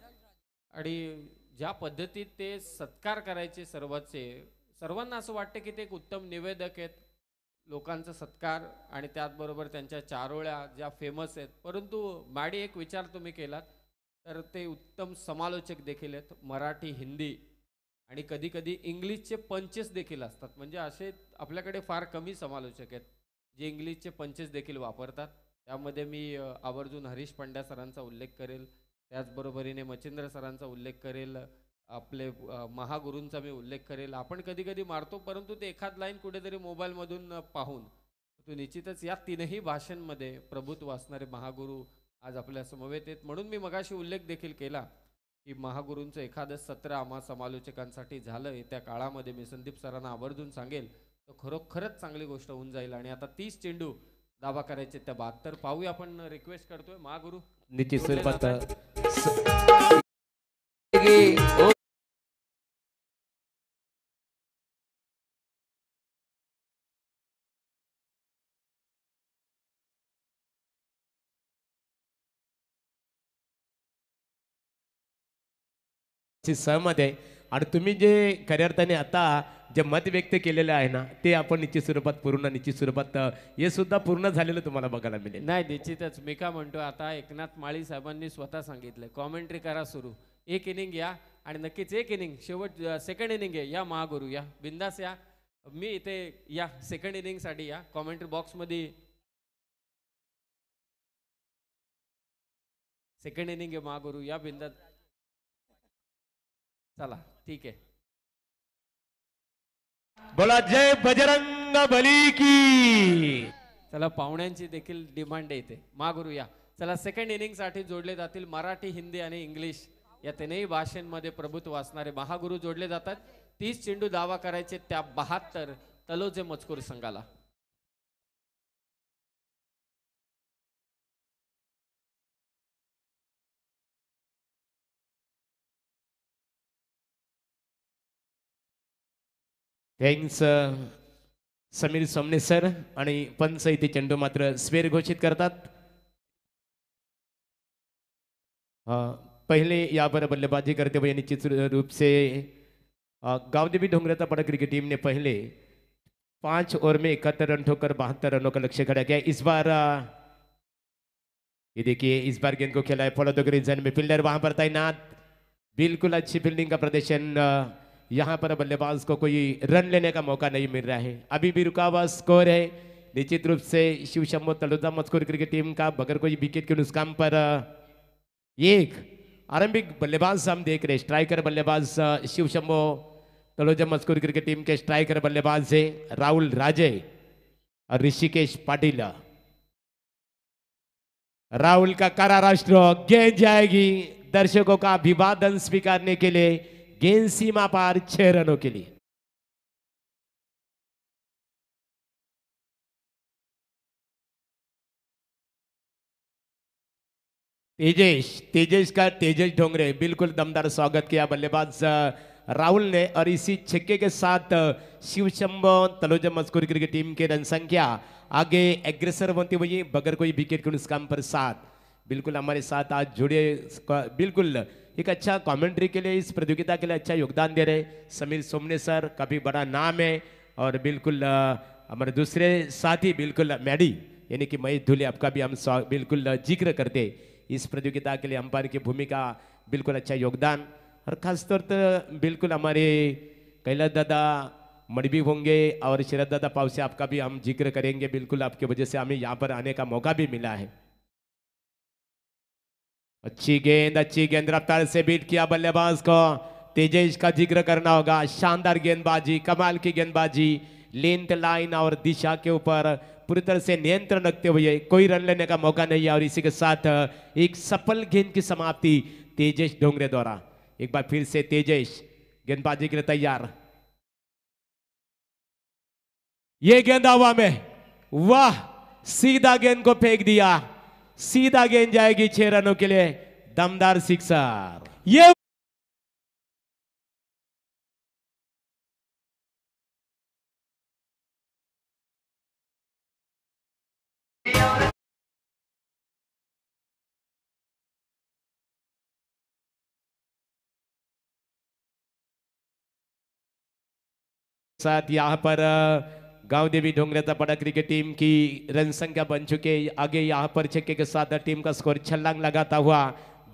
आणि ज्या पद्धतीत ते सत्कार करायचे सर्वांना असं वाटतं की ते एक उत्तम निवेदक आहेत. लोकांचा सत्कार आणि त्याचबरोबर त्यांच्या चारोळ्या ज्या फेमस आहेत. परंतु मॅडी एक विचार तुम्ही केलात तर ते उत्तम समालोचक देखील आहेत. मराठी, हिंदी आणि कधी कधी इंग्लिशचे पंचेस देखील असतात. म्हणजे असे आपल्याकडे फार कमी समालोचक आहेत जे इंग्लिशचे पंचेस देखील वापरतात. त्यामध्ये मी आवर्जून हरीश पंड्या सरांचा उल्लेख करेल, त्याचबरोबरीने मच्छिंद्र सरांचा उल्लेख करेल, आपले महागुरूंचा मी उल्लेख करेल. आपण कधी कधी मारतो परंतु ते एखाद लाईन कुठेतरी मोबाईलमधून पाहून तो निश्चितच या तीनही भाषांमध्ये प्रभुत्व असणारे महागुरू आज आपल्या समवेत आहेत. म्हणून मी मगाशी उल्लेख देखील केला की महागुरूंचं एखादं सत्र आम्हा समालोचकांसाठी झालं येत्या काळामध्ये, मी संदीप सरांना आवर्जून सांगेल, तर खरोखरच चांगली गोष्ट होऊन जाईल. आणि आता 30 चेंडू दाबा करायचे त्या बाद. तर पाहूया, आपण रिक्वेस्ट करतोय महागुरू निश्चित स्वरूपात ची सहमत आहे. आणि तुम्ही जे खऱ्या अर्थाने आता जे मत व्यक्त केलेलं आहे ना, ते आपण निश्चित स्वरूपात निश्चित स्वरूपात हे सुद्धा पूर्ण झालेलं तुम्हाला बघायला मिळेल. नाही, निश्चितच. मी का म्हणतोय, आता एकनाथ माळी साहेबांनी स्वतः सांगितलं कॉमेंट्री करा सुरू, एक इनिंग या आणि नक्कीच एक इनिंग शेवट सेकंड इनिंग आहे, या महागुरू या बिंदास या. मी इथे या सेकंड इनिंगसाठी या कॉमेंट्री बॉक्समध्ये. सेकंड इनिंग आहे महागुरू, या बिंदास. चला ठीक आहे. बोला जय बजरंग बली की. चला, पाहुण्यांची देखील डिमांड आहे इथे. महागुरू या. चला, सेकंड इनिंग साठी जोडले जातील मराठी, हिंदी आणि इंग्लिश या तीनही भाषांमध्ये प्रभुत्व असणारे महागुरू जोडले जातात. 30 चेंडू दावा करायचे त्या 72 तलोजे मजकूर संघाला. Thanks Sameer Somne sir. आणि पंच इथे चेंडू मात्र स्वेर घोषित करतात. पहले यहाँ पर बल्लेबाजी करते हुए निश्चित रूप से गांवदेवी ढोंगरेता पड़ा क्रिकेट टीम ने पहले 5 ओवर में 71 रन ठोकर 72 रनों का लक्ष्य खड़ा किया. इस बार ये देखिए, इस बार गेंद को खेला है फॉलो द ग्रीन जोन में, फील्डर वहां पर तैनात. बिल्कुल अच्छी फील्डिंग का प्रदर्शन. यहाँ पर बल्लेबाज को कोई रन लेने का मौका नहीं मिल रहा है. अभी भी रुका हुआ स्कोर है. निश्चित रूप से शिव शंभो तलोजा मजकूर क्रिकेट टीम का बगैर कोई विकेट के नुकसान पर एक आरंभिक बल्लेबाज हम देख रहे. स्ट्राइकर बल्लेबाज शिव शंभो तलोजा मजकूर क्रिकेट टीम के स्ट्राइकर बल्लेबाज है राहुल राजे और ऋषिकेश पाटिल. राहुल का करारा स्ट्रोक, गेंद जाएगी दर्शकों का अभिवादन स्वीकारने के लिए. गेंद सीमा पार 6 रनों के लिए. तेजेश का तेजेश ढोंगरे बिल्कुल दमदार स्वागत किया बल्लेबाज राहुल ने. और इसी छक्के के साथ शिव शंभो तलोजा मजकूर क्रिकेट टीम की रन संख्या आगे एग्रेसर बनती हुई बगैर कोई विकेट के नुकसान पर 7. बिल्कुल हमारे साथ आज जुड़े, बिल्कुल एक अच्छा कमेंट्री के लिए, इस प्रतियोगिता के लिए अच्छा योगदान दे रहे समीर सोमने सर, काफी बड़ा नाम है. और बिल्कुल हमारे दूसरे साथी बिल्कुल मैडी यानी कि महेश धुले, आपका भी हम बिल्कुल जिक्र करते. इस प्रतियोगिता के लिए अंपायर की भूमिका, बिल्कुल अच्छा योगदान. और खासतौर पर बिल्कुल हमारे कैलाश दादा मड़बी होंगे और शरद दादा पावसे, आपका भी हम जिक्र करेंगे. बिल्कुल आपकी वजह से हमें यहाँ पर आने का मौका भी मिला है. अच्छी गेंद रफ्तार से बीट किया बल्लेबाज को. तेजेश का जिक्र करना होगा. शानदार गेंदबाजी, कमाल की गेंदबाजी, लेंथ, लाइन और दिशा के ऊपर पूरी तरह से नियंत्रण रखते हुए कोई रन लेने का मौका नहीं है. और इसी के साथ एक सफल गेंद की समाप्ति तेजेश ढोंगरे द्वारा. एक बार फिर से तेजेश गेंदबाजी के लिए तैयार. ये गेंद हवा में, वाह, सीधा गेंद को फेंक दिया. सीधा गेंद जाएगी 6 रनों के लिए. दमदार सिक्सर. ये साथ यहाँ पर गांव देवी ढोंगरेता पड़ा क्रिकेट टीम की रन संख्या बन चुके. आगे यहाँ पर छक्के के साथ टीम का स्कोर छलांग लगाता हुआ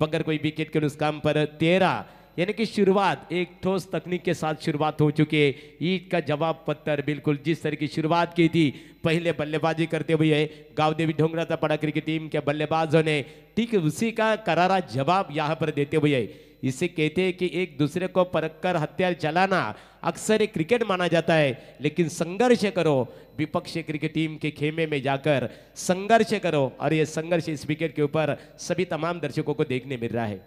बगैर कोई विकेट के नुकसान पर 13. यानी कि शुरुआत एक ठोस तकनीक के साथ शुरुआत हो चुकी है. ईद का जवाब पत्थर, बिल्कुल जिस तरह की शुरुआत की थी पहले बल्लेबाजी करते हुए गांव देवी ढोंगरेता पड़ा क्रिकेट टीम के बल्लेबाजों ने ठीक उसी का करारा जवाब यहाँ पर देते हुए, इसे कहते हैं कि एक दूसरे को परखकर हथियार चलाना अक्सर एक क्रिकेट माना जाता है, लेकिन संघर्ष करो विपक्षी क्रिकेट टीम के खेमे में जाकर संघर्ष करो. और ये संघर्ष इस विकेट के ऊपर सभी तमाम दर्शकों को देखने मिल रहा है.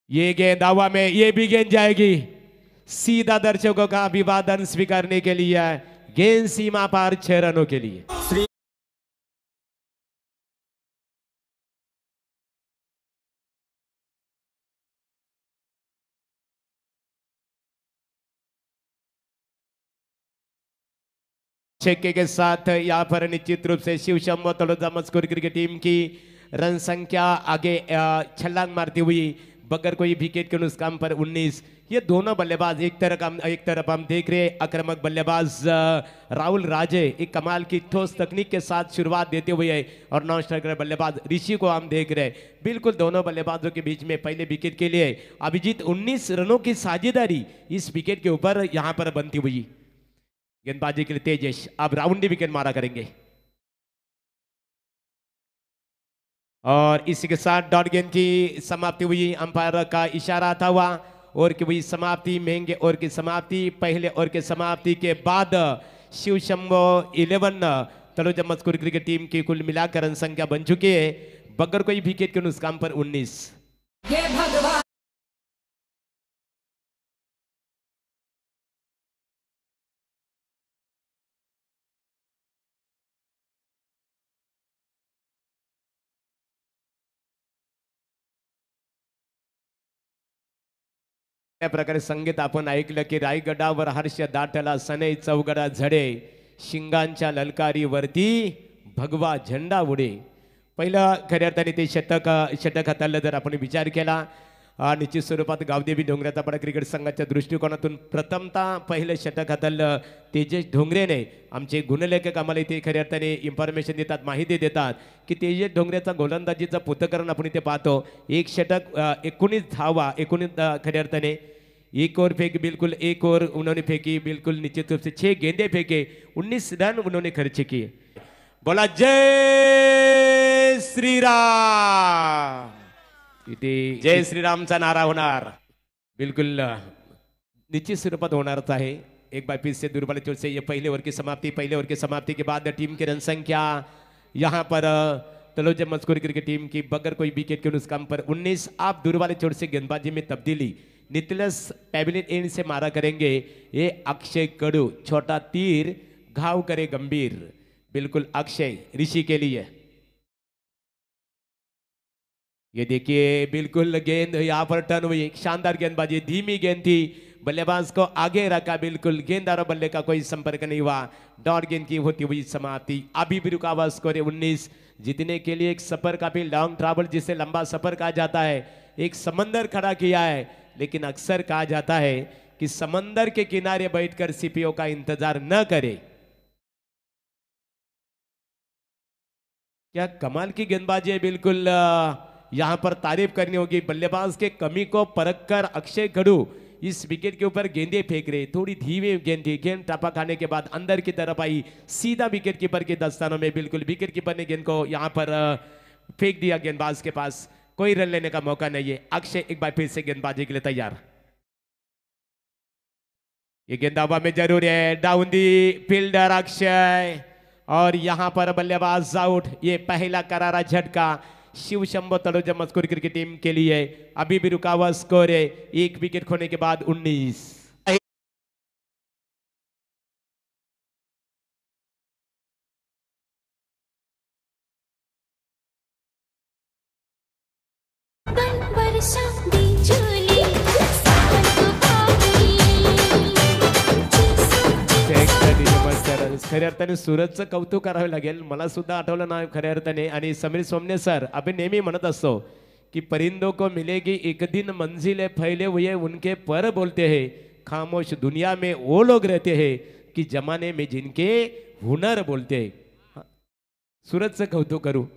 ये गेंद हवा में, ये भी गेंद जाएगी सीधा दर्शकों का अभिवादन स्वीकारने के लिए। गेंद सीमा पार 6 रनों के लिए। छक्के के साथ यहाँ पर निश्चित रूप से शिव शंभो तलोजा मस्कुर क्रिकेट टीम की रन संख्या आगे छलांग मारती हुई, बगैर कोई विकेट के नुकसान पर 19। ये दोनों बल्लेबाज एक तरफ हम देख रहे हैं आक्रामक बल्लेबाज राहुल राजे एक कमाल की ठोस तकनीक के साथ शुरुआत देते हुए है, और नॉन स्ट्राइकर बल्लेबाज ऋषि को हम देख रहे हैं। बिल्कुल दोनों बल्लेबाजों के बीच में पहले विकेट के लिए अभिजीत 19 रनों की साझेदारी इस विकेट के ऊपर यहां पर बनती हुई। गेंदबाजी के लिए तेजेश अब राउंडी विकेट मारा करेंगे, और इसी के साथ डॉट गेंद की समाप्ति हुई। अंपायर का इशारा था हुआ और की हुई समाप्ति, महंगे और की समाप्ति, पहले और के समाप्ति के बाद शिव शंभो 11 तलोजा मस्कुर क्रिकेट टीम की कुल मिलाकर रन संख्या बन चुकी है, बगैर कोई विकेट के नुकसान पर 19। त्या प्रकारे संगीत आपण ऐकलं की रायगडावर हर्ष दाटला सनई चौगडा झडे, शिंगांच्या ललकारीवरती भगवा झेंडा उडे। पहिलं खऱ्या अर्थाने ते षटक हाताळलं जर आपण विचार केला, निश्चित स्वरूपात गावदेवी डोंगराचापाडा क्रिकेट संघाच्या दृष्टिकोनातून प्रथमतः पहिलं षटक हाताळलं तेजेश ढोंगरेने। आमचे गुणलेखक आम्हाला इथे खऱ्या अर्थाने इन्फॉर्मेशन देतात, माहिती देतात की तेजेश ढोंगरेचा गोलंदाजीचं पृथक्करण आपण इथे पाहतो। एक षटक 19 धावा, 19 खऱ्या अर्थाने एक ओवर फेंकी, बिल्कुल एक ओवर उन्होंने फेंकी, बिल्कुल निश्चित रूप से 6 गेंदे फेंके, 19 रन उन्होंने खर्च किए। बोला जय श्री राम, इथे जय श्रीरामचा नारा होणार, बिल्कुल निश्चित स्वरूपात होणारच आहे। एक बार फिर से दूरवाले चोट से ये पहले ओवर की समाप्ति के बाद टीम की रन संख्या यहाँ पर तलोजा मस्कुर क्रिकेट टीम की बगैर कोई विकेट के नुकसान पर 19। आप दूरवाले चोट से गेंदबाजी में तब्दीली नितलस पैविलियन एंड से मारा करेंगे। ये अक्षय कडू, छोटा तीर घाव करे गंभीर, बिल्कुल अक्षय ऋषि के लिए। ये देखिए बिल्कुल गेंद यहाँ पर टर्न हुई, शानदार गेंदबाजी, धीमी गेंद थी, बल्लेबाज को आगे रखा, बिल्कुल गेंद और बल्ले का कोई संपर्क नहीं हुआ। डॉट गेंद की होती हुई समाप्ति, अभी भी रुका हुआ स्कोर 19। जीतने के लिए एक सफर, काफी लॉन्ग ट्रैवल जिसे लंबा सफर कहा जाता है, एक समंदर खड़ा किया है, लेकिन अक्सर कहा जाता है कि समंदर के किनारे बैठकर सीपीओ का इंतजार न करे। क्या कमाल की गेंदबाजी है, बिल्कुल यहां पर तारीफ करनी होगी। बल्लेबाज के कमी को परखकर अक्षय खड़ू इस विकेट के ऊपर गेंदे फेंक रहे, थोड़ी धीमी गेंद थी, गेंद टापा खाने के बाद अंदर की तरफ आई, सीधा विकेट कीपर के दस्तानों में, बिल्कुल विकेट कीपर ने गेंद को यहां पर फेंक दिया, गेंदबाज के पास कोई रन लेने का मौका नहीं है। अक्षय एक बार फिर से गेंदबाजी के लिए तैयार, ये गेंद हवा में जरूर है, डाउन दी फील्डर अक्षय, और यहां पर बल्लेबाज आउट। ये पहला करारा झटका शिव शंभो तलोजा मस्कुर क्रिकेट टीम के लिए। अभी भी रुका हुआ स्कोर है, एक विकेट खोने के बाद 19। खऱ्या अर्थाने सूरजचं कौतुक करावे लागेल, मला सुद्धा आठवलं ना खऱ्या अर्थाने। आणि समीर सोमने सर आपण नेहमी म्हणत असतो की परिंदों को मिलेगी एक दिन मंजिलें, फैले हुए उनके पर बोलते हैं, खामोश दुनिया में वो लोग रहते हैं कि जमाने में जिनके हुनर बोलते हैं। सूरजचं कौतुक करू।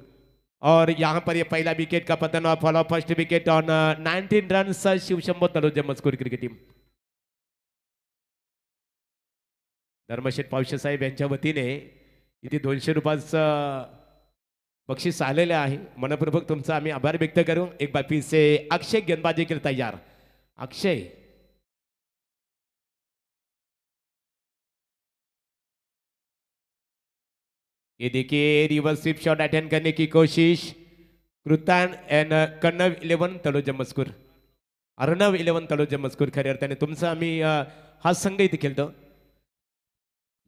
और यहाँ पर ये पहला विकेट का पतन और follow first wicket on 19 run Shiv Shambho Taloja मस्कुर क्रिकेट टीम। धर्मशेठ पावशे साहेब यांच्या वतीने इथे 200 रुपयाचं बक्षीस आलेले आहे, मनपूर्वक तुमचा आम्ही आभार व्यक्त करू। एक बार फिर से अक्षय गेंदबाजी के लिए तैयार, अक्षय ये देखिए रिवर्स स्वीप शॉट अटेंड करने की कोशिश, कृतान एंड कन्नव 11 तलोजा मस्कुर। अर्णव 11 तळोजा मजकूर खऱ्या अर्थाने तुमचा आम्ही हा संघ इथे खेळतो.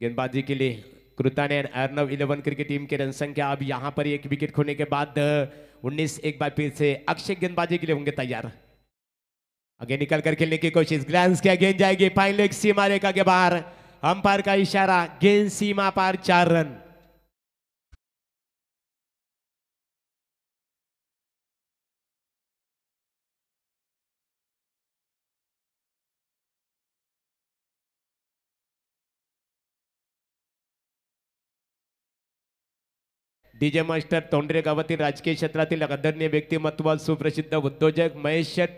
गेंदबाजी के लिए कृताने अर्णव 11 क्रिकेट टीम के रन संख्या अब यहाँ पर एक विकेट खोने के बाद 19 एक बार फिर से अक्षय गेंदबाजी के लिए होंगे तैयार. आगे निकल कर खेलने की कोशिश, ग्लैंस किया, गेंद जाएगी फाइन लेग सीमा रेखा के बाहर. अंपायर का इशारा, गेंद सीमा पार 4 रन. डीजे मास्टर तोंडरे गावातील राजकीय क्षेत्रातील आदरणीय व्यक्तिमत्व सुप्रसिद्ध उद्योजक महेश शेठ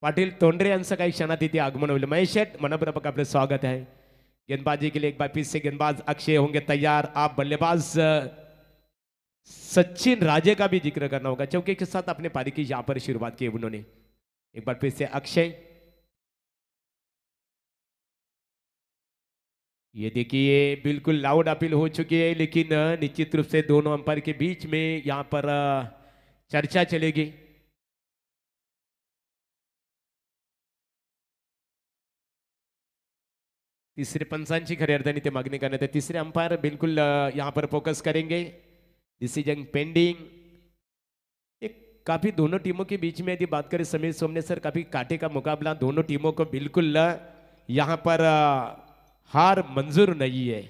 पाटील तोंडरे यांचं काही क्षणात इथे आगमन होईल. महेश शेठ मनपूर्वक आपलं स्वागत है. गेंदबाजी के लिए एक बार फिर से गेंदबाज अक्षय होंगे तैयार. आप बल्लेबाज सचिन राजे का भी जिक्र करना होगा, चौके के साथ अपने पारी की यहाँ पर शुरुआत की उन्होंने. एक बार फिर से अक्षय. ये देखिए बिल्कुल लाउड अपील हो चुकी है, लेकिन निश्चित रूप से दोनों अंपायर के बीच में यहाँ पर चर्चा चलेगी. तिसरे पंचांची खऱ्या अर्थाने ते मागणी करण्यात आहे. तिसरे अंपायर बिल्कुल यहाँ पर फोकस करेंगे. Decision pending. एक काफी दोनों टीमों के बीच में यदि बात करें समीर सोमने सर, काफी कांटे का मुकाबला, दोनों टीमों को बिल्कुल यहाँ पर हार मंजूर नहीं है.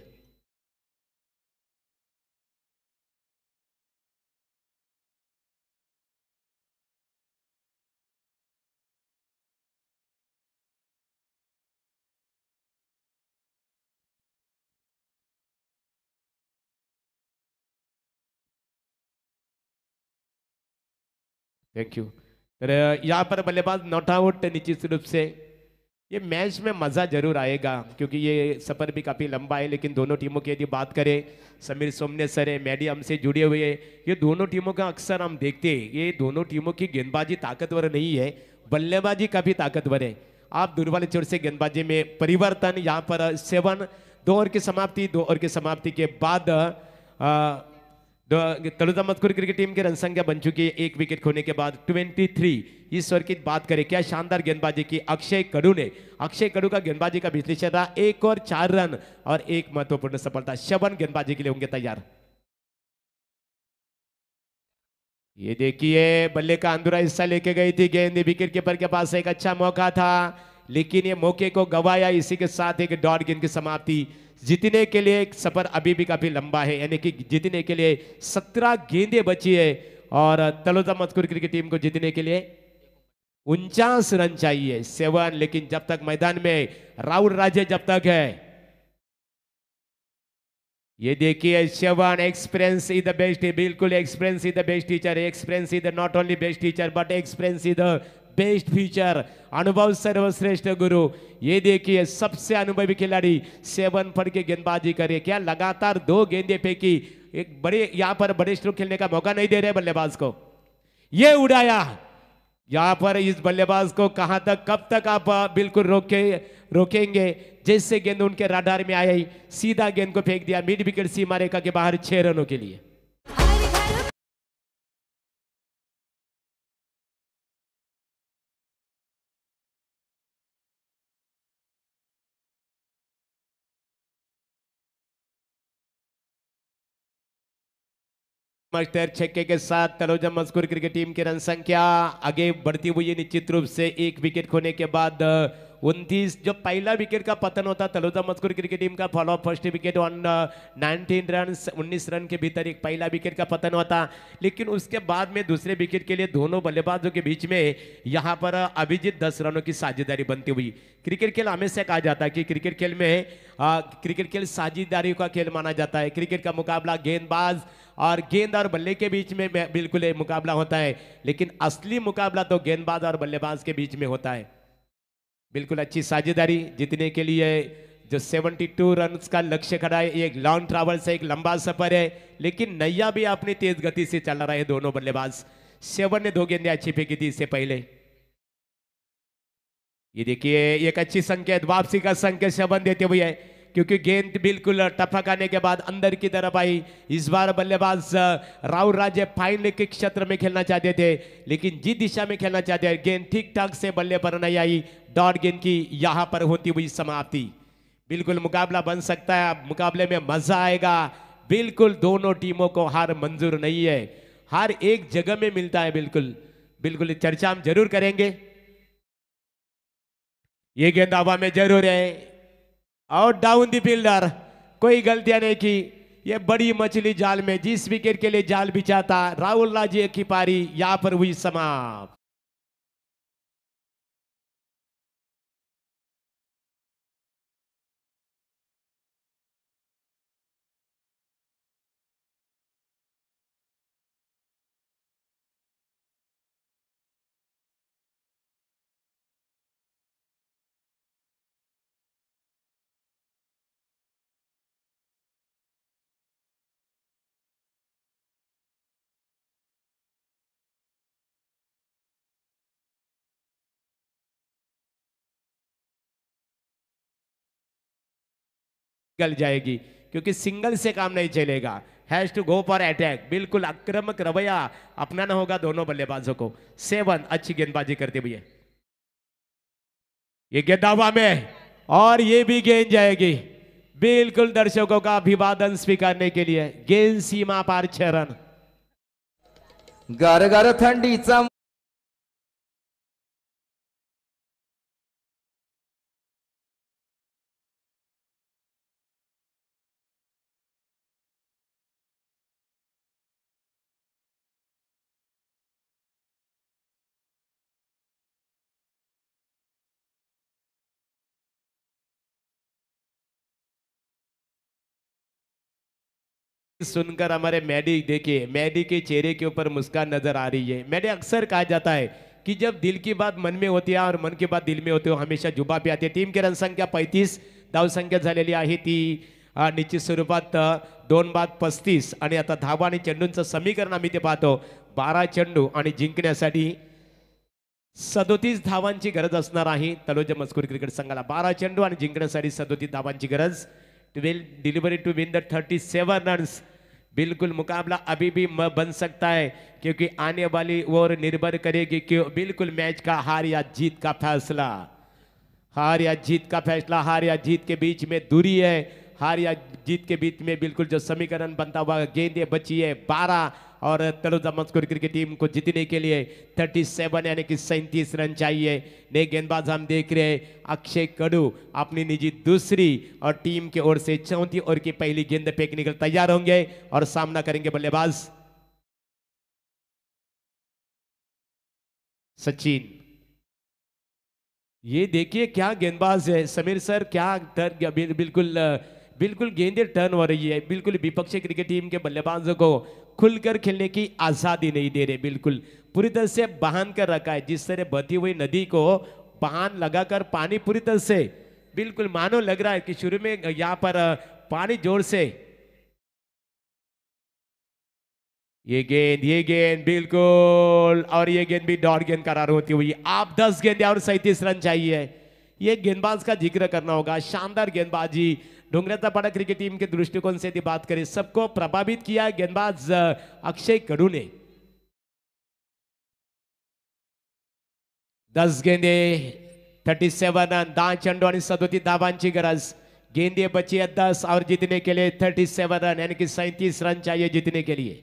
Thank you. तर यहाँ पर बल्लेबाज नॉट आउट. निश्चित रूप से ये मैच में मज़ा जरूर आएगा क्योंकि ये सफ़र भी काफ़ी लंबा है, लेकिन दोनों टीमों की यदि बात करें, समीर सोमने सर है, मीडियम से जुड़े हुए हैं, ये दोनों टीमों का अक्सर हम देखते हैं, ये दोनों टीमों की गेंदबाजी ताकतवर नहीं है, बल्लेबाजी काफ़ी ताकतवर है. आप दूर वाले छोर से गेंदबाजी में परिवर्तन, यहाँ पर 7 2 ओवर की समाप्ति, 2 ओवर की समाप्ति के बाद तलुजा मजकूर क्रिकेट टीम की रन संख्या बन चुकी है 1 विकेट खोने के बाद 23. इस ओवर की बात करें, क्या शानदार गेंदबाजी की अक्षय कडू ने. अक्षय कडू का गेंदबाजी का विश्लेषण रहा, 1 और 4 रन और 1 महत्वपूर्ण सफलता. शबन गेंदबाजी के लिए होंगे तैयार. ये देखिए बल्ले का अंदूरा हिस्सा लेके गई थी गेंद, विकेट कीपर के पास एक अच्छा मौका था, लेकिन ये मौके को गवाया. इसी के साथ एक डॉट गेंद की समाप्ति. जीतने के लिए एक सफर अभी भी काफी लंबा है, यानी कि जीतने के लिए 17 गेंदें बची है और तलोजा मजकूर क्रिकेट टीम को जीतने के लिए 49 रन चाहिए. 7. लेकिन जब तक मैदान में राहुल राजे जब तक है, ये देखिए 7. Experience is the best. बिल्कुल experience is the best teacher. Experience is the not only best teacher but experience is the best feature. अनुभव सर्वश्रेष्ठ गुरु. ये देखिए सबसे अनुभवी खिलाड़ी 7 पर के गेंदबाजी करे. क्या लगातार 2 गेंदें फेंकी. एक बड़े यहाँ पर बड़े स्ट्रोक खेलने का मौका नहीं दे रहे बल्लेबाज को. ये उड़ाया. यहाँ पर इस बल्लेबाज को कहां तक कब तक आप बिल्कुल रोकेंगे. जैसे गेंद उनके राडार में आई, सीधा गेंद को फेंक दिया मिड विकेट सीमा रेखा के बाहर 6 रनों के लिए. मास्टर छक्के के साथ तलोजा मजकूर क्रिकेट टीम की रन संख्या आगे बढ़ती हुई है. निश्चित रूप से 1 विकेट खोने के बाद 29. जो पहला विकेट का पतन होता तलोजा मजकूर क्रिकेट टीम का follow first wicket on 19 run. 19 run के भीतर एक पहला विकेट का पतन होता, लेकिन उसके बाद में दूसरे विकेट के लिए दोनों बल्लेबाजों के बीच में यहाँ पर अभिजीत 10 रनों की साझेदारी बनती हुई. क्रिकेट खेल हमेशा कहा जाता है कि क्रिकेट खेल में क्रिकेट खेल साझेदारी का खेल माना जाता है. क्रिकेट का मुकाबला गेंदबाज और गेंद और बल्ले के बीच में बिल्कुल एक मुकाबला होता है, लेकिन असली मुकाबला तो गेंदबाज और बल्लेबाज के बीच में होता है. बिल्कुल अच्छी साझेदारी. जीतने के लिए जो 72 रन का लक्ष्य खड़ा है, एक लॉन्ग ट्रैवल से एक लंबा सफर है, लेकिन नैया भी अपनी तेज गति से चल रहे हैं दोनों बल्लेबाज. 7 ने 2 गेंदें अच्छी फेंकी थी इससे पहले. ये देखिए एक अच्छी संकेत, वापसी का संकेत 7 देते हुए है. क्योंकि गेंद बिल्कुल टपकाने के बाद अंदर की तरफ आई। इस बार बल्लेबाज राहुल राजे फाइन लेग के क्षेत्र में खेलना चाहते थे, लेकिन जिस दिशा में खेलना चाहते हैं गेंद ठीक ठाक से बल्ले पर नहीं आई। डॉट गेंद की यहां पर होती हुई समाप्ति। बिल्कुल मुकाबला बन सकता है, मुकाबले में मजा आएगा। बिल्कुल दोनों टीमों को हार मंजूर नहीं है, हार एक जगह में मिलता है। बिल्कुल बिल्कुल चर्चा हम जरूर करेंगे। ये गेंद हवा में जरूर है और डाउन द फील्डर, कोई गलतियां नहीं की। ये बड़ी मछली जाल में, जिस विकेट के लिए जाल बिछाता राहुल राजे की पारी यहां पर हुई समाप्त। निकल जाएगी क्योंकि सिंगल से काम नहीं चलेगा, has to go for attack. बिल्कुल आक्रामक रवैया अपनाना होगा दोनों बल्लेबाजों को। 7 अच्छी गेंदबाजी करते हुए ये गेंद हवा में और ये भी गेंद जाएगी। बिल्कुल दर्शकों का अभिवादन स्वीकारने के लिए गेंद सीमा पार 6 रन। गारगार थंडीचा सुनकर हमारे मैडी, देखिए मैडी के चेहरे के ऊपर मुस्कान नजर आ रही है। मैडी अक्सर कहा जाता है कि जब दिल की बात मन में होती है और मन की बात दिल में होती है हमेशा जुबा पे आती है। टीम की रन संख्या 35, धाव संख्या झालेली आहे ती निश्चित स्वरूपात 2 बाद 35 आणि आता धावा आणि चेंडूंचं समीकरण आम्ही ते पाहतो। 12 चेंडू आणि जिंकण्यासाठी 37 धावांची गरज असणार आहे तलोजा मजकूर क्रिकेट संघाला। 12 चेंडू आणि जिंकण्यासाठी 37 धावांची गरज। Delivery to win the 37 runs. बिल्कुल मुकाबला अभी भी बन सकता है क्योंकि आने वाली ओवर निर्भर करेगी कि बिल्कुल मैच का हार या जीत का फैसला। हार या जीत का फैसला, हार या जीत के बीच में दूरी है, हार या जीत के बीच में बिल्कुल जो समीकरण बनता हुआ गेंदें बची है 12 और तलोजा मजकूर क्रिकेट टीम को जीतने के लिए 37 यानी कि 37 रन चाहिए। नए गेंदबाज हम देख रहे हैं अक्षय कडू अपनी निजी दूसरी और टीम की ओर से चौथी ओवर की पहली गेंद फेंकने के लिए तैयार होंगे और सामना करेंगे बल्लेबाज सचिन। ये देखिए क्या गेंदबाज है समीर सर, क्या टर्न, बिल्कुल गेंदें टर्न हो रही है। बिल्कुल विपक्षी क्रिकेट टीम के बल्लेबाजों को खुलकर खेलने की आजादी नहीं दे रहे, बिल्कुल पूरी तरह से बांध कर रखा है। जिस तरह बहती हुई नदी को बांध लगाकर पानी पूरी तरह से बिल्कुल मानो लग रहा है कि शुरू में यहां पर पानी जोर से। ये गेंद बिल्कुल, और ये गेंद भी डॉट गेंद करार होती हुई। आप 10 गेंद और 37 रन चाहिए। ये गेंदबाज का जिक्र करना होगा, शानदार गेंदबाजी। डोंगराचा पाड़ा क्रिकेट टीम के दृष्टिकोण से यदि बात करें, सबको प्रभावित किया गेंदबाज अक्षय कडू ने। 10 गेंदे 37 रन, 10 चेंडू आणि 37 धावांची गरज। गेंदे बची है 10 और जीतने के लिए 37 रन यानी कि 37 रन चाहिए जीतने के लिए।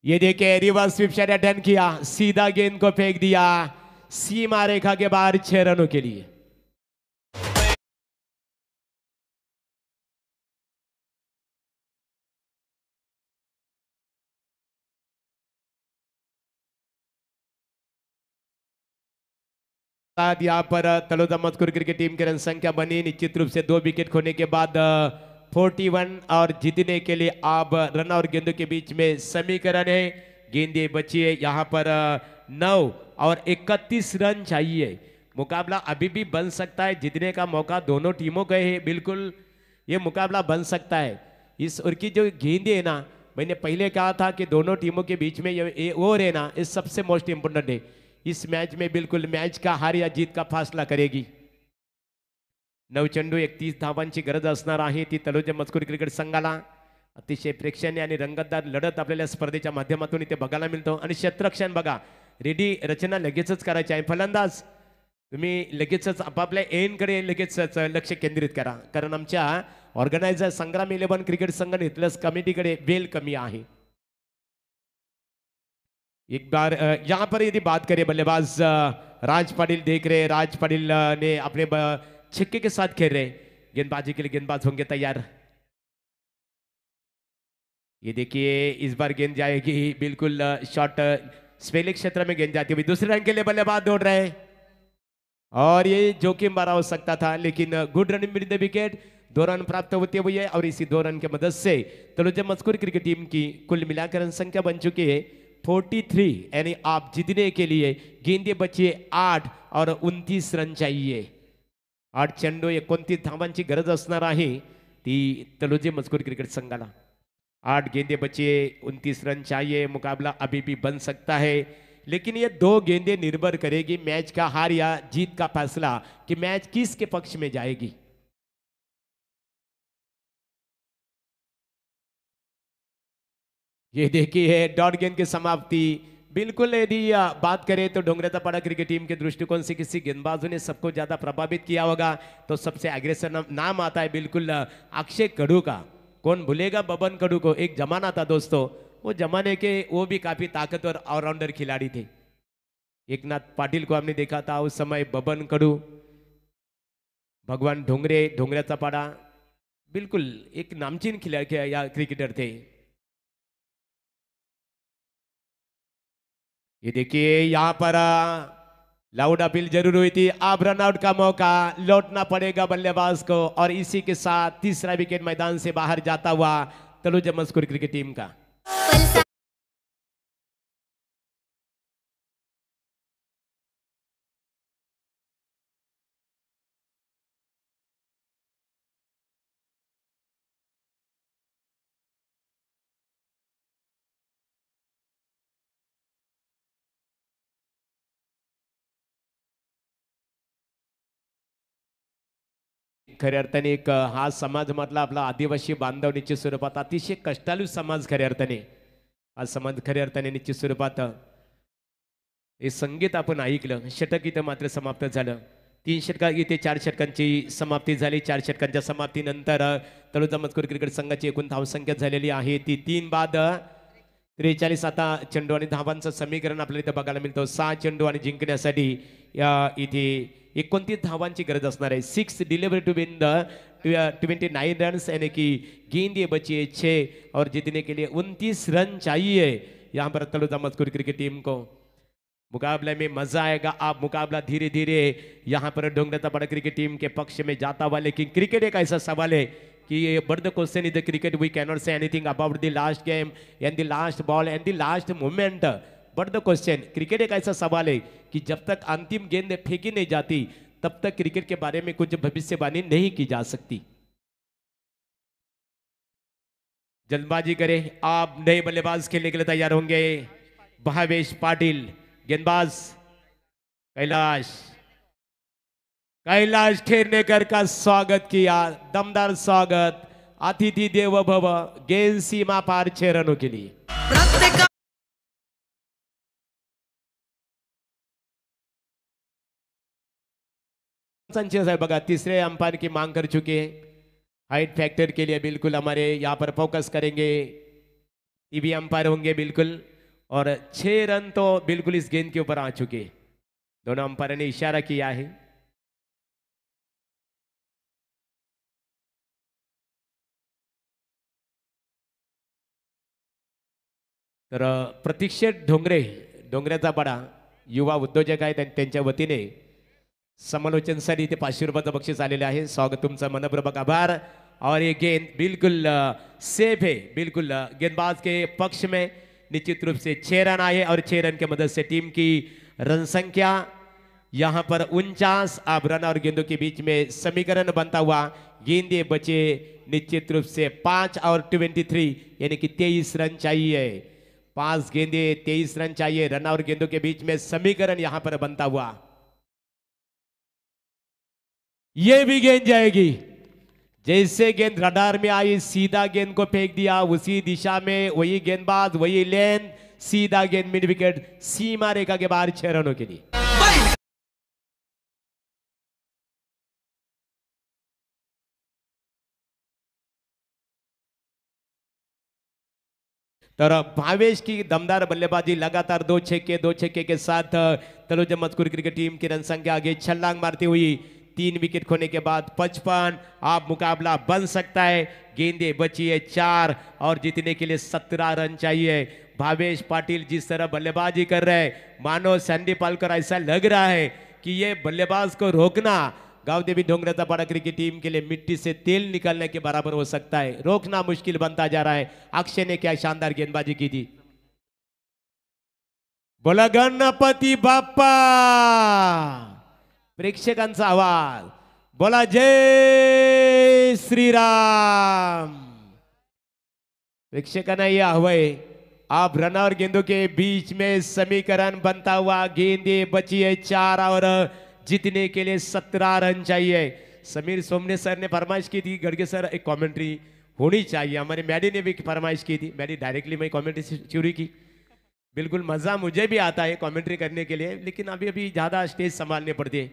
ये देखिए रिवर्स स्वीप शॉट अटेम्प्ट किया, सीधा गेंद को फेंक दिया सीमा रेखा के बाहर 6 रनों के लिए। यहाँ पर तलोजा मजकूर क्रिकेट टीम की रन संख्या बनी निश्चित रूप से 2 विकेट खोने के बाद 41 और जीतने के लिए अब रन और गेंदों के बीच में समीकरण है। गेंदें बची है यहाँ पर 9 और 31 रन चाहिए। मुकाबला अभी भी बन सकता है, जीतने का मौका दोनों टीमों को है। बिल्कुल ये मुकाबला बन सकता है। इस ओवर की जो गेंदें है ना, मैंने पहले कहा था कि दोनों टीमों के बीच में ये ओवर है ना, ये सबसे मोस्ट इंपोर्टेंट है। इस मैच में बिल्कुल मैच का हार या जीत का फैसला करेगी। 9 चेंडू 31 धावांची गरज असणार आहे ती तलोजा मजकूर क्रिकेट संघाला. अतिशय प्रेक्षणीय आणि रंगतदार लढत आपल्याला स्पर्धेच्या माध्यमातून इथे बघायला मिळतो. आणि क्षेत्ररक्षण बघा, रेडी रचना लगेचच करायची आहे. फलंदाज तुम्ही लगेचच आपापल्या एंडकडे लगेचच लक्ष केंद्रित करा, कारण आमच्या ऑर्गनायझर संग्राम 11 क्रिकेट संघ प्लस कमिटीकडे वेल कमी आहे. एक बार यहाँ पर यदि बात करें बल्लेबाज राज पाटिल देख रहे, राज पाटिल ने अपने छक्के के साथ खेल रहे, गेंदबाजी के लिए गेंदबाज होंगे तैयार. ये देखिए इस बार गेंद जाएगी बिल्कुल शॉर्ट स्पेलिंग क्षेत्र में गेंद जाती हुई. दूसरे रन के लिए बल्लेबाज दौड़ रहे और ये जोखिम भरा हो सकता था, लेकिन गुड रनिंग विद द विकेट. 2 रन प्राप्त होते हुए है और इसी 2 रन की मदद से तलोजा मजकूर क्रिकेट टीम की कुल मिलाकर रन संख्या बन चुकी है 43. यानी आप जीतने के लिए गेंदे बचे 8 और 29 रन चाहिए. 8 चेंडू 29 धावांची गरज असणार आहे ती तलोजे मजकूर क्रिकेट संघाला. 8 गेंदे बचे 29 रन चाहिए. मुकाबला अभी भी बन सकता है, लेकिन ये 2 गेंदें निर्भर करेगी मैच का हार या जीत का फैसला कि मैच किसके पक्ष में जाएगी. ये देखिए डॉट गेंद की समाप्ति. बिल्कुल यदि बात करें तो डोंगरेतापाड़ा क्रिकेट टीम के दृष्टिकोण से किसी गेंदबाजों ने सबको ज्यादा प्रभावित किया होगा तो सबसे अग्रेसर नाम आता है बिल्कुल अक्षय कडू का. कौन भूलेगा बबन कडू को. एक जमाना था दोस्तों, वो जमाने के वो भी काफी ताकतवर ऑलराउंडर खिलाड़ी थे. एकनाथ पाटिल को हमने देखा था उस समय, बबन कडू, भगवान ढोंगरे, डोंगरेतापाड़ा बिल्कुल एक नामचीन खिलाड़ी या क्रिकेटर थे. ये देखिए यहाँ पर लाउड अपील जरूर हुई थी. अब रनआउट का मौका, लौटना पड़ेगा बल्लेबाज को और इसी के साथ तीसरा विकेट मैदान से बाहर जाता हुआ तलोजा मजकूर क्रिकेट टीम का. खऱ्या अर्थाने एक हा समाज मधला आपला आदिवासी बांधव निश्चित स्वरूपात अतिशय कष्टाळू समाज खऱ्या अर्थाने हा समाज खऱ्या अर्थाने निश्चित स्वरूपात हे संगीत आपण ऐकलं. षटक इथं मात्र समाप्त झालं. 3 षटका इथे 4 षटकांची समाप्ती झाली. 4 षटकांच्या समाप्तीनंतर तलोजा मजकूर क्रिकेट संघाची एकूण धावसंख्या झालेली आहे ती 3 बाद 43. आता चेंडू आणि धावांचं समीकरण आपल्याला इथं बघायला मिळतं. 6 चेंडू आणि जिंकण्यासाठी इथे 29 धावांची गरज असणार आहे. 6 delivery to win the 29 runs, यानी कि गेंदे बची है 6 और जीतने के लिए 29 रन चाहिए यहाँ पर तलोजा मजकूर क्रिकेट टीम को. मुकाबले में मजा आएगा. आप मुकाबला धीरे धीरे यहाँ पर डोंगरेतापाड़ा क्रिकेट टीम के पक्ष में जाता हुआ, लेकिन क्रिकेट एक ऐसा सवाल है कि but the question is the cricket we cannot say anything about the last game and the last ball and the last moment. But the question, cricket एक ऐसा सवाल है कि जब तक अंतिम गेंद फेंकी नहीं जाती तब तक क्रिकेट के बारे में कुछ भविष्यवाणी नहीं की जा सकती. जल्दबाजी करें. आप नए बल्लेबाज खेलने के लिए तैयार होंगे. भावेश पाटिल गेंदबाज, कैलाश खेरनेकर का स्वागत किया. दमदार स्वागत. अतिथि देवो भव. गेंद सीमा पार 6 रनों के लिए. संचेस है बघा, तीसरे अंपायर की मांग कर चुके हैं. हाइट फैक्टर के लिए बिल्कुल हमारे यहाँ पर फोकस करेंगे. टीवी अंपायर होंगे बिल्कुल. और 6 रन तो बिल्कुल इस गेंद के ऊपर आ चुके. दोनों अंपायर ने इशारा किया है. तर प्रतीक्षित ढोंगरे, डोंगरेतापाड़ा युवा उद्योजक आहेत आणि त्यांच्या वतीने समालोचनसाठी इथे 500 रुपयाचं बक्षीस आलेलं आहे. स्वागत तुमचा, मनपूर्वक आभार. और ये गेंद बिल्कुल सेफ है, बिल्कुल गेंदबाज के पक्ष में. निश्चित रूप से 6 रन आए और 6 रन की मदद से टीम की रन संख्या यहाँ पर 49. अब रन और गेंदों के बीच में समीकरण बनता हुआ गेंदे बचे निश्चित रूप से 5 और 23, यानी कि 23 रन चाहिए. 5 गेंदे 23 रन चाहिए. रन और गेंदों के बीच में समीकरण यहाँ पर बनता हुआ ये भी गेंद जाएगी। जैसे गेंद रडार में आई सीधा गेंद को फेंक दिया, उसी दिशा में वही गेंदबाज वही लेन, सीधा गेंद मिड विकेट सीमा रेखा के बाहर 6 रनों के लिए। तर भावेश की दमदार बल्लेबाजी, लगातार 2 छक्के के साथ तलोजा मजकूर क्रिकेट टीम की रन संख्या आगे छलांग मारती हुई 3 विकेट खोने के बाद 55 आप मुकाबला बन सकता है। गेंदे बची है 4 और जीतने के लिए 17 रन चाहिए। भावेश पाटिल जिस तरह बल्लेबाजी कर रहे हैं, मानो सैंडी पालकर ऐसा लग रहा है कि ये बल्लेबाज को रोकना गांवदेवी ढोंगरे पाड़ा क्रिकेट टीम के लिए मिट्टी से तेल निकालने के बराबर हो सकता है। रोकना मुश्किल बनता जा रहा है। अक्षय ने क्या शानदार गेंदबाजी की थी। बोला गणपती बाप्पा, प्रेक्षकांचा आवाज, बोला जय श्रीराम। प्रेक्षकांना यह हवंय, आप रन और गेंदों के बीच में समीकरण बनता हुआ। गेंदे बची है 4 और जीतने के लिए 17 रन चाहिए। समीर सोमने सर ने फरमाइश की थी, गड़गे सर एक कमेंट्री होनी चाहिए। हमारे मैडी ने भी फरमाइश की थी, मैडी डायरेक्टली मैं कमेंट्री चोरी की। बिल्कुल मजा मुझे भी आता है कमेंट्री करने के लिए, लेकिन अभी ज्यादा स्टेज संभालने पड़ती है।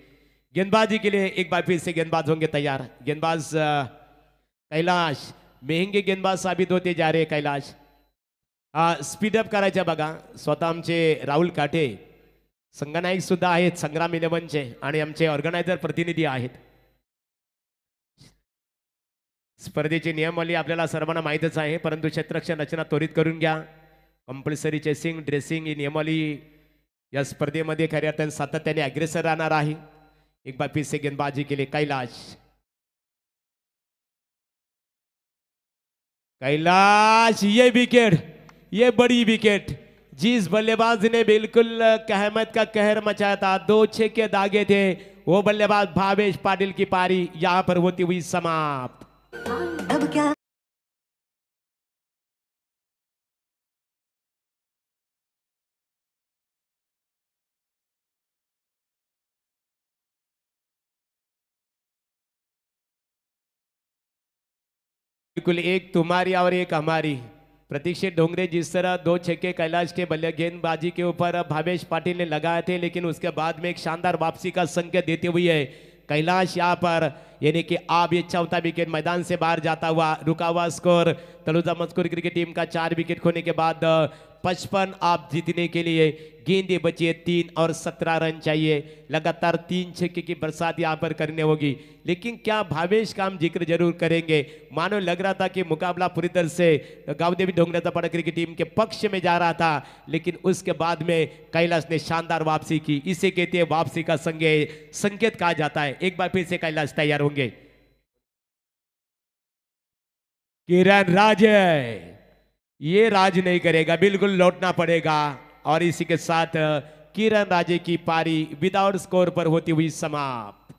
गेंदबाजी के लिए एक बार फिर से गेंदबाज होंगे तैयार। गेंदबाज कैलाश महंगे गेंदबाज साबित होते जा रहे। कैलाश स्पीडअप करायचं बघा। स्वतः आमचे राहुल काटे संघनायक सुद्धा आहेत संग्राम इलेव्हनचे आणि आमचे ऑर्गनायझर प्रतिनिधी आहेत। स्पर्धेचे नियमावली आपल्याला सर्वांना माहीतच आहे, परंतु क्षेत्ररक्षण रचना त्वरित करून घ्या। कंपल्सरी चेसिंग ड्रेसिंग ही नियमावली या स्पर्धेमध्ये खऱ्या अर्थाने सातत्याने अग्रेसर राहणार आहे। एक बार फिर से गेंदबाजी के लिए कैलाश ये विकेट, ये बड़ी विकेट। जिस बल्लेबाज ने बिल्कुल कहमत का कहर मचाया था, 2 छक्के दागे थे, वो बल्लेबाज भावेश पाटिल की पारी यहां पर होती हुई समाप्त। अब क्या बिल्कुल एक तुम्हारी और एक हमारी। प्रतीक्षित ढोंगरे जिस तरह 2 छक्के कैलाश के बल्ले गेंदबाजी के ऊपर भावेश पाटिल ने लगाए थे, लेकिन उसके बाद में एक शानदार वापसी का संकेत देते हुए कैलाश यहाँ पर यानी कि अब ये 4था विकेट मैदान से बाहर जाता हुआ। रुका हुआ स्कोर तलोजा मजकूर क्रिकेट टीम का 4 विकेट खोने के बाद 55 आप जीतने के लिए। गेंदे बची है 3 और 17 रन चाहिए। लगातार 3 छक्के की बरसात यहाँ पर करने होगी, लेकिन क्या भावेश का हम जिक्र जरूर करेंगे। मानो लग रहा था कि मुकाबला पूरी तरह से गांवदेवी ढोंगरे पाड़ा क्रिकेट टीम के पक्ष में जा रहा था, लेकिन उसके बाद में कैलाश ने शानदार वापसी की। इसे कहते हैं वापसी का संकेत कहा जाता है। एक बार फिर से कैलाश तैयार होंगे। किरण राजे ये राज नहीं करेगा, बिल्कुल लौटना पड़ेगा। और इसी के साथ किरण राजे की पारी विदाउट स्कोर पर होती हुई समाप्त।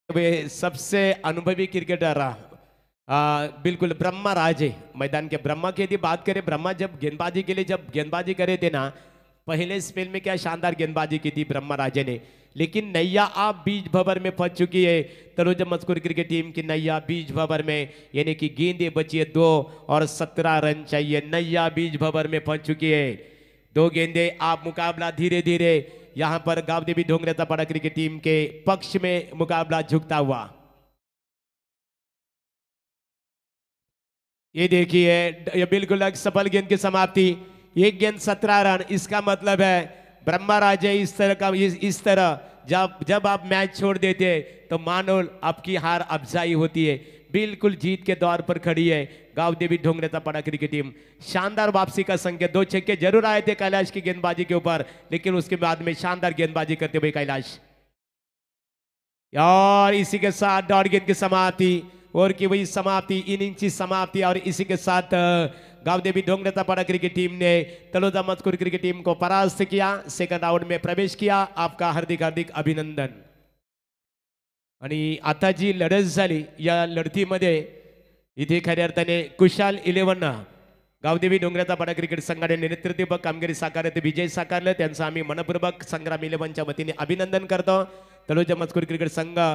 वे सबसे अनुभवी क्रिकेटर बिल्कुल ब्रह्मा राजे, मैदान के ब्रह्मा की यदि बात करें, ब्रह्मा जब गेंदबाजी करे थे ना, पहले स्पेल में क्या शानदार गेंदबाजी की थी ब्रह्मा राजे ने। लेकिन नैया आप बीच भंवर में फंस चुकी है। तलोजा मजकूर क्रिकेट टीम की नैया बीच भंवर में, यानी कि गेंदे बची है 2 और 17 रन चाहिए। नैया बीच भंवर में फंस चुकी है। 2 गेंदे आप मुकाबला धीरे धीरे यहां पर गांवदेवी ढोंगरे पाड़ा क्रिकेट टीम के पक्ष में मुकाबला झुकता हुआ। ये देखिए ये बिल्कुल एक सफल गेंद की समाप्ति। 1 गेंद 17 रन। इसका मतलब है ब्रह्मा राजे इस तरह जब आप मैच छोड़ देते तो मानो आपकी हार अफजाई होती है। बिल्कुल जीत के दौर पर खड़ी है गांवदेवी ढोंगरे पाड़ा क्रिकेट टीम। शानदार वापसी का संकेत। 2 छक्के जरूर आए थे कैलाश की गेंदबाजी के ऊपर, लेकिन उसके बाद में शानदार गेंदबाजी करते हुए कैलाश। और इसी के साथ डॉट गेंद की समाप्ति और की वही समाप्ति, इनिंग की समाप्ति। और इसी के साथ गांवदेवी ढोंगरे पाड़ा क्रिकेट टीम ने तलोजा मजकूर क्रिकेट टीम को परास्त किया, सेकंड राउंड में प्रवेश किया। आपका हार्दिक हार्दिक अभिनंदन। आणि आता जी लढत झाली या लढतीमध्ये इथे खऱ्या अर्थाने कुशाल 11 गावदेवी डोंगराचा पाडा क्रिकेट संघाने नेतृत्व कामगिरी साकारत विजय साकारलं त्यांचं आम्ही मनपूर्वक संग्राम 11च्या वतीने अभिनंदन करतो. तळोजा मजकूर क्रिकेट संघ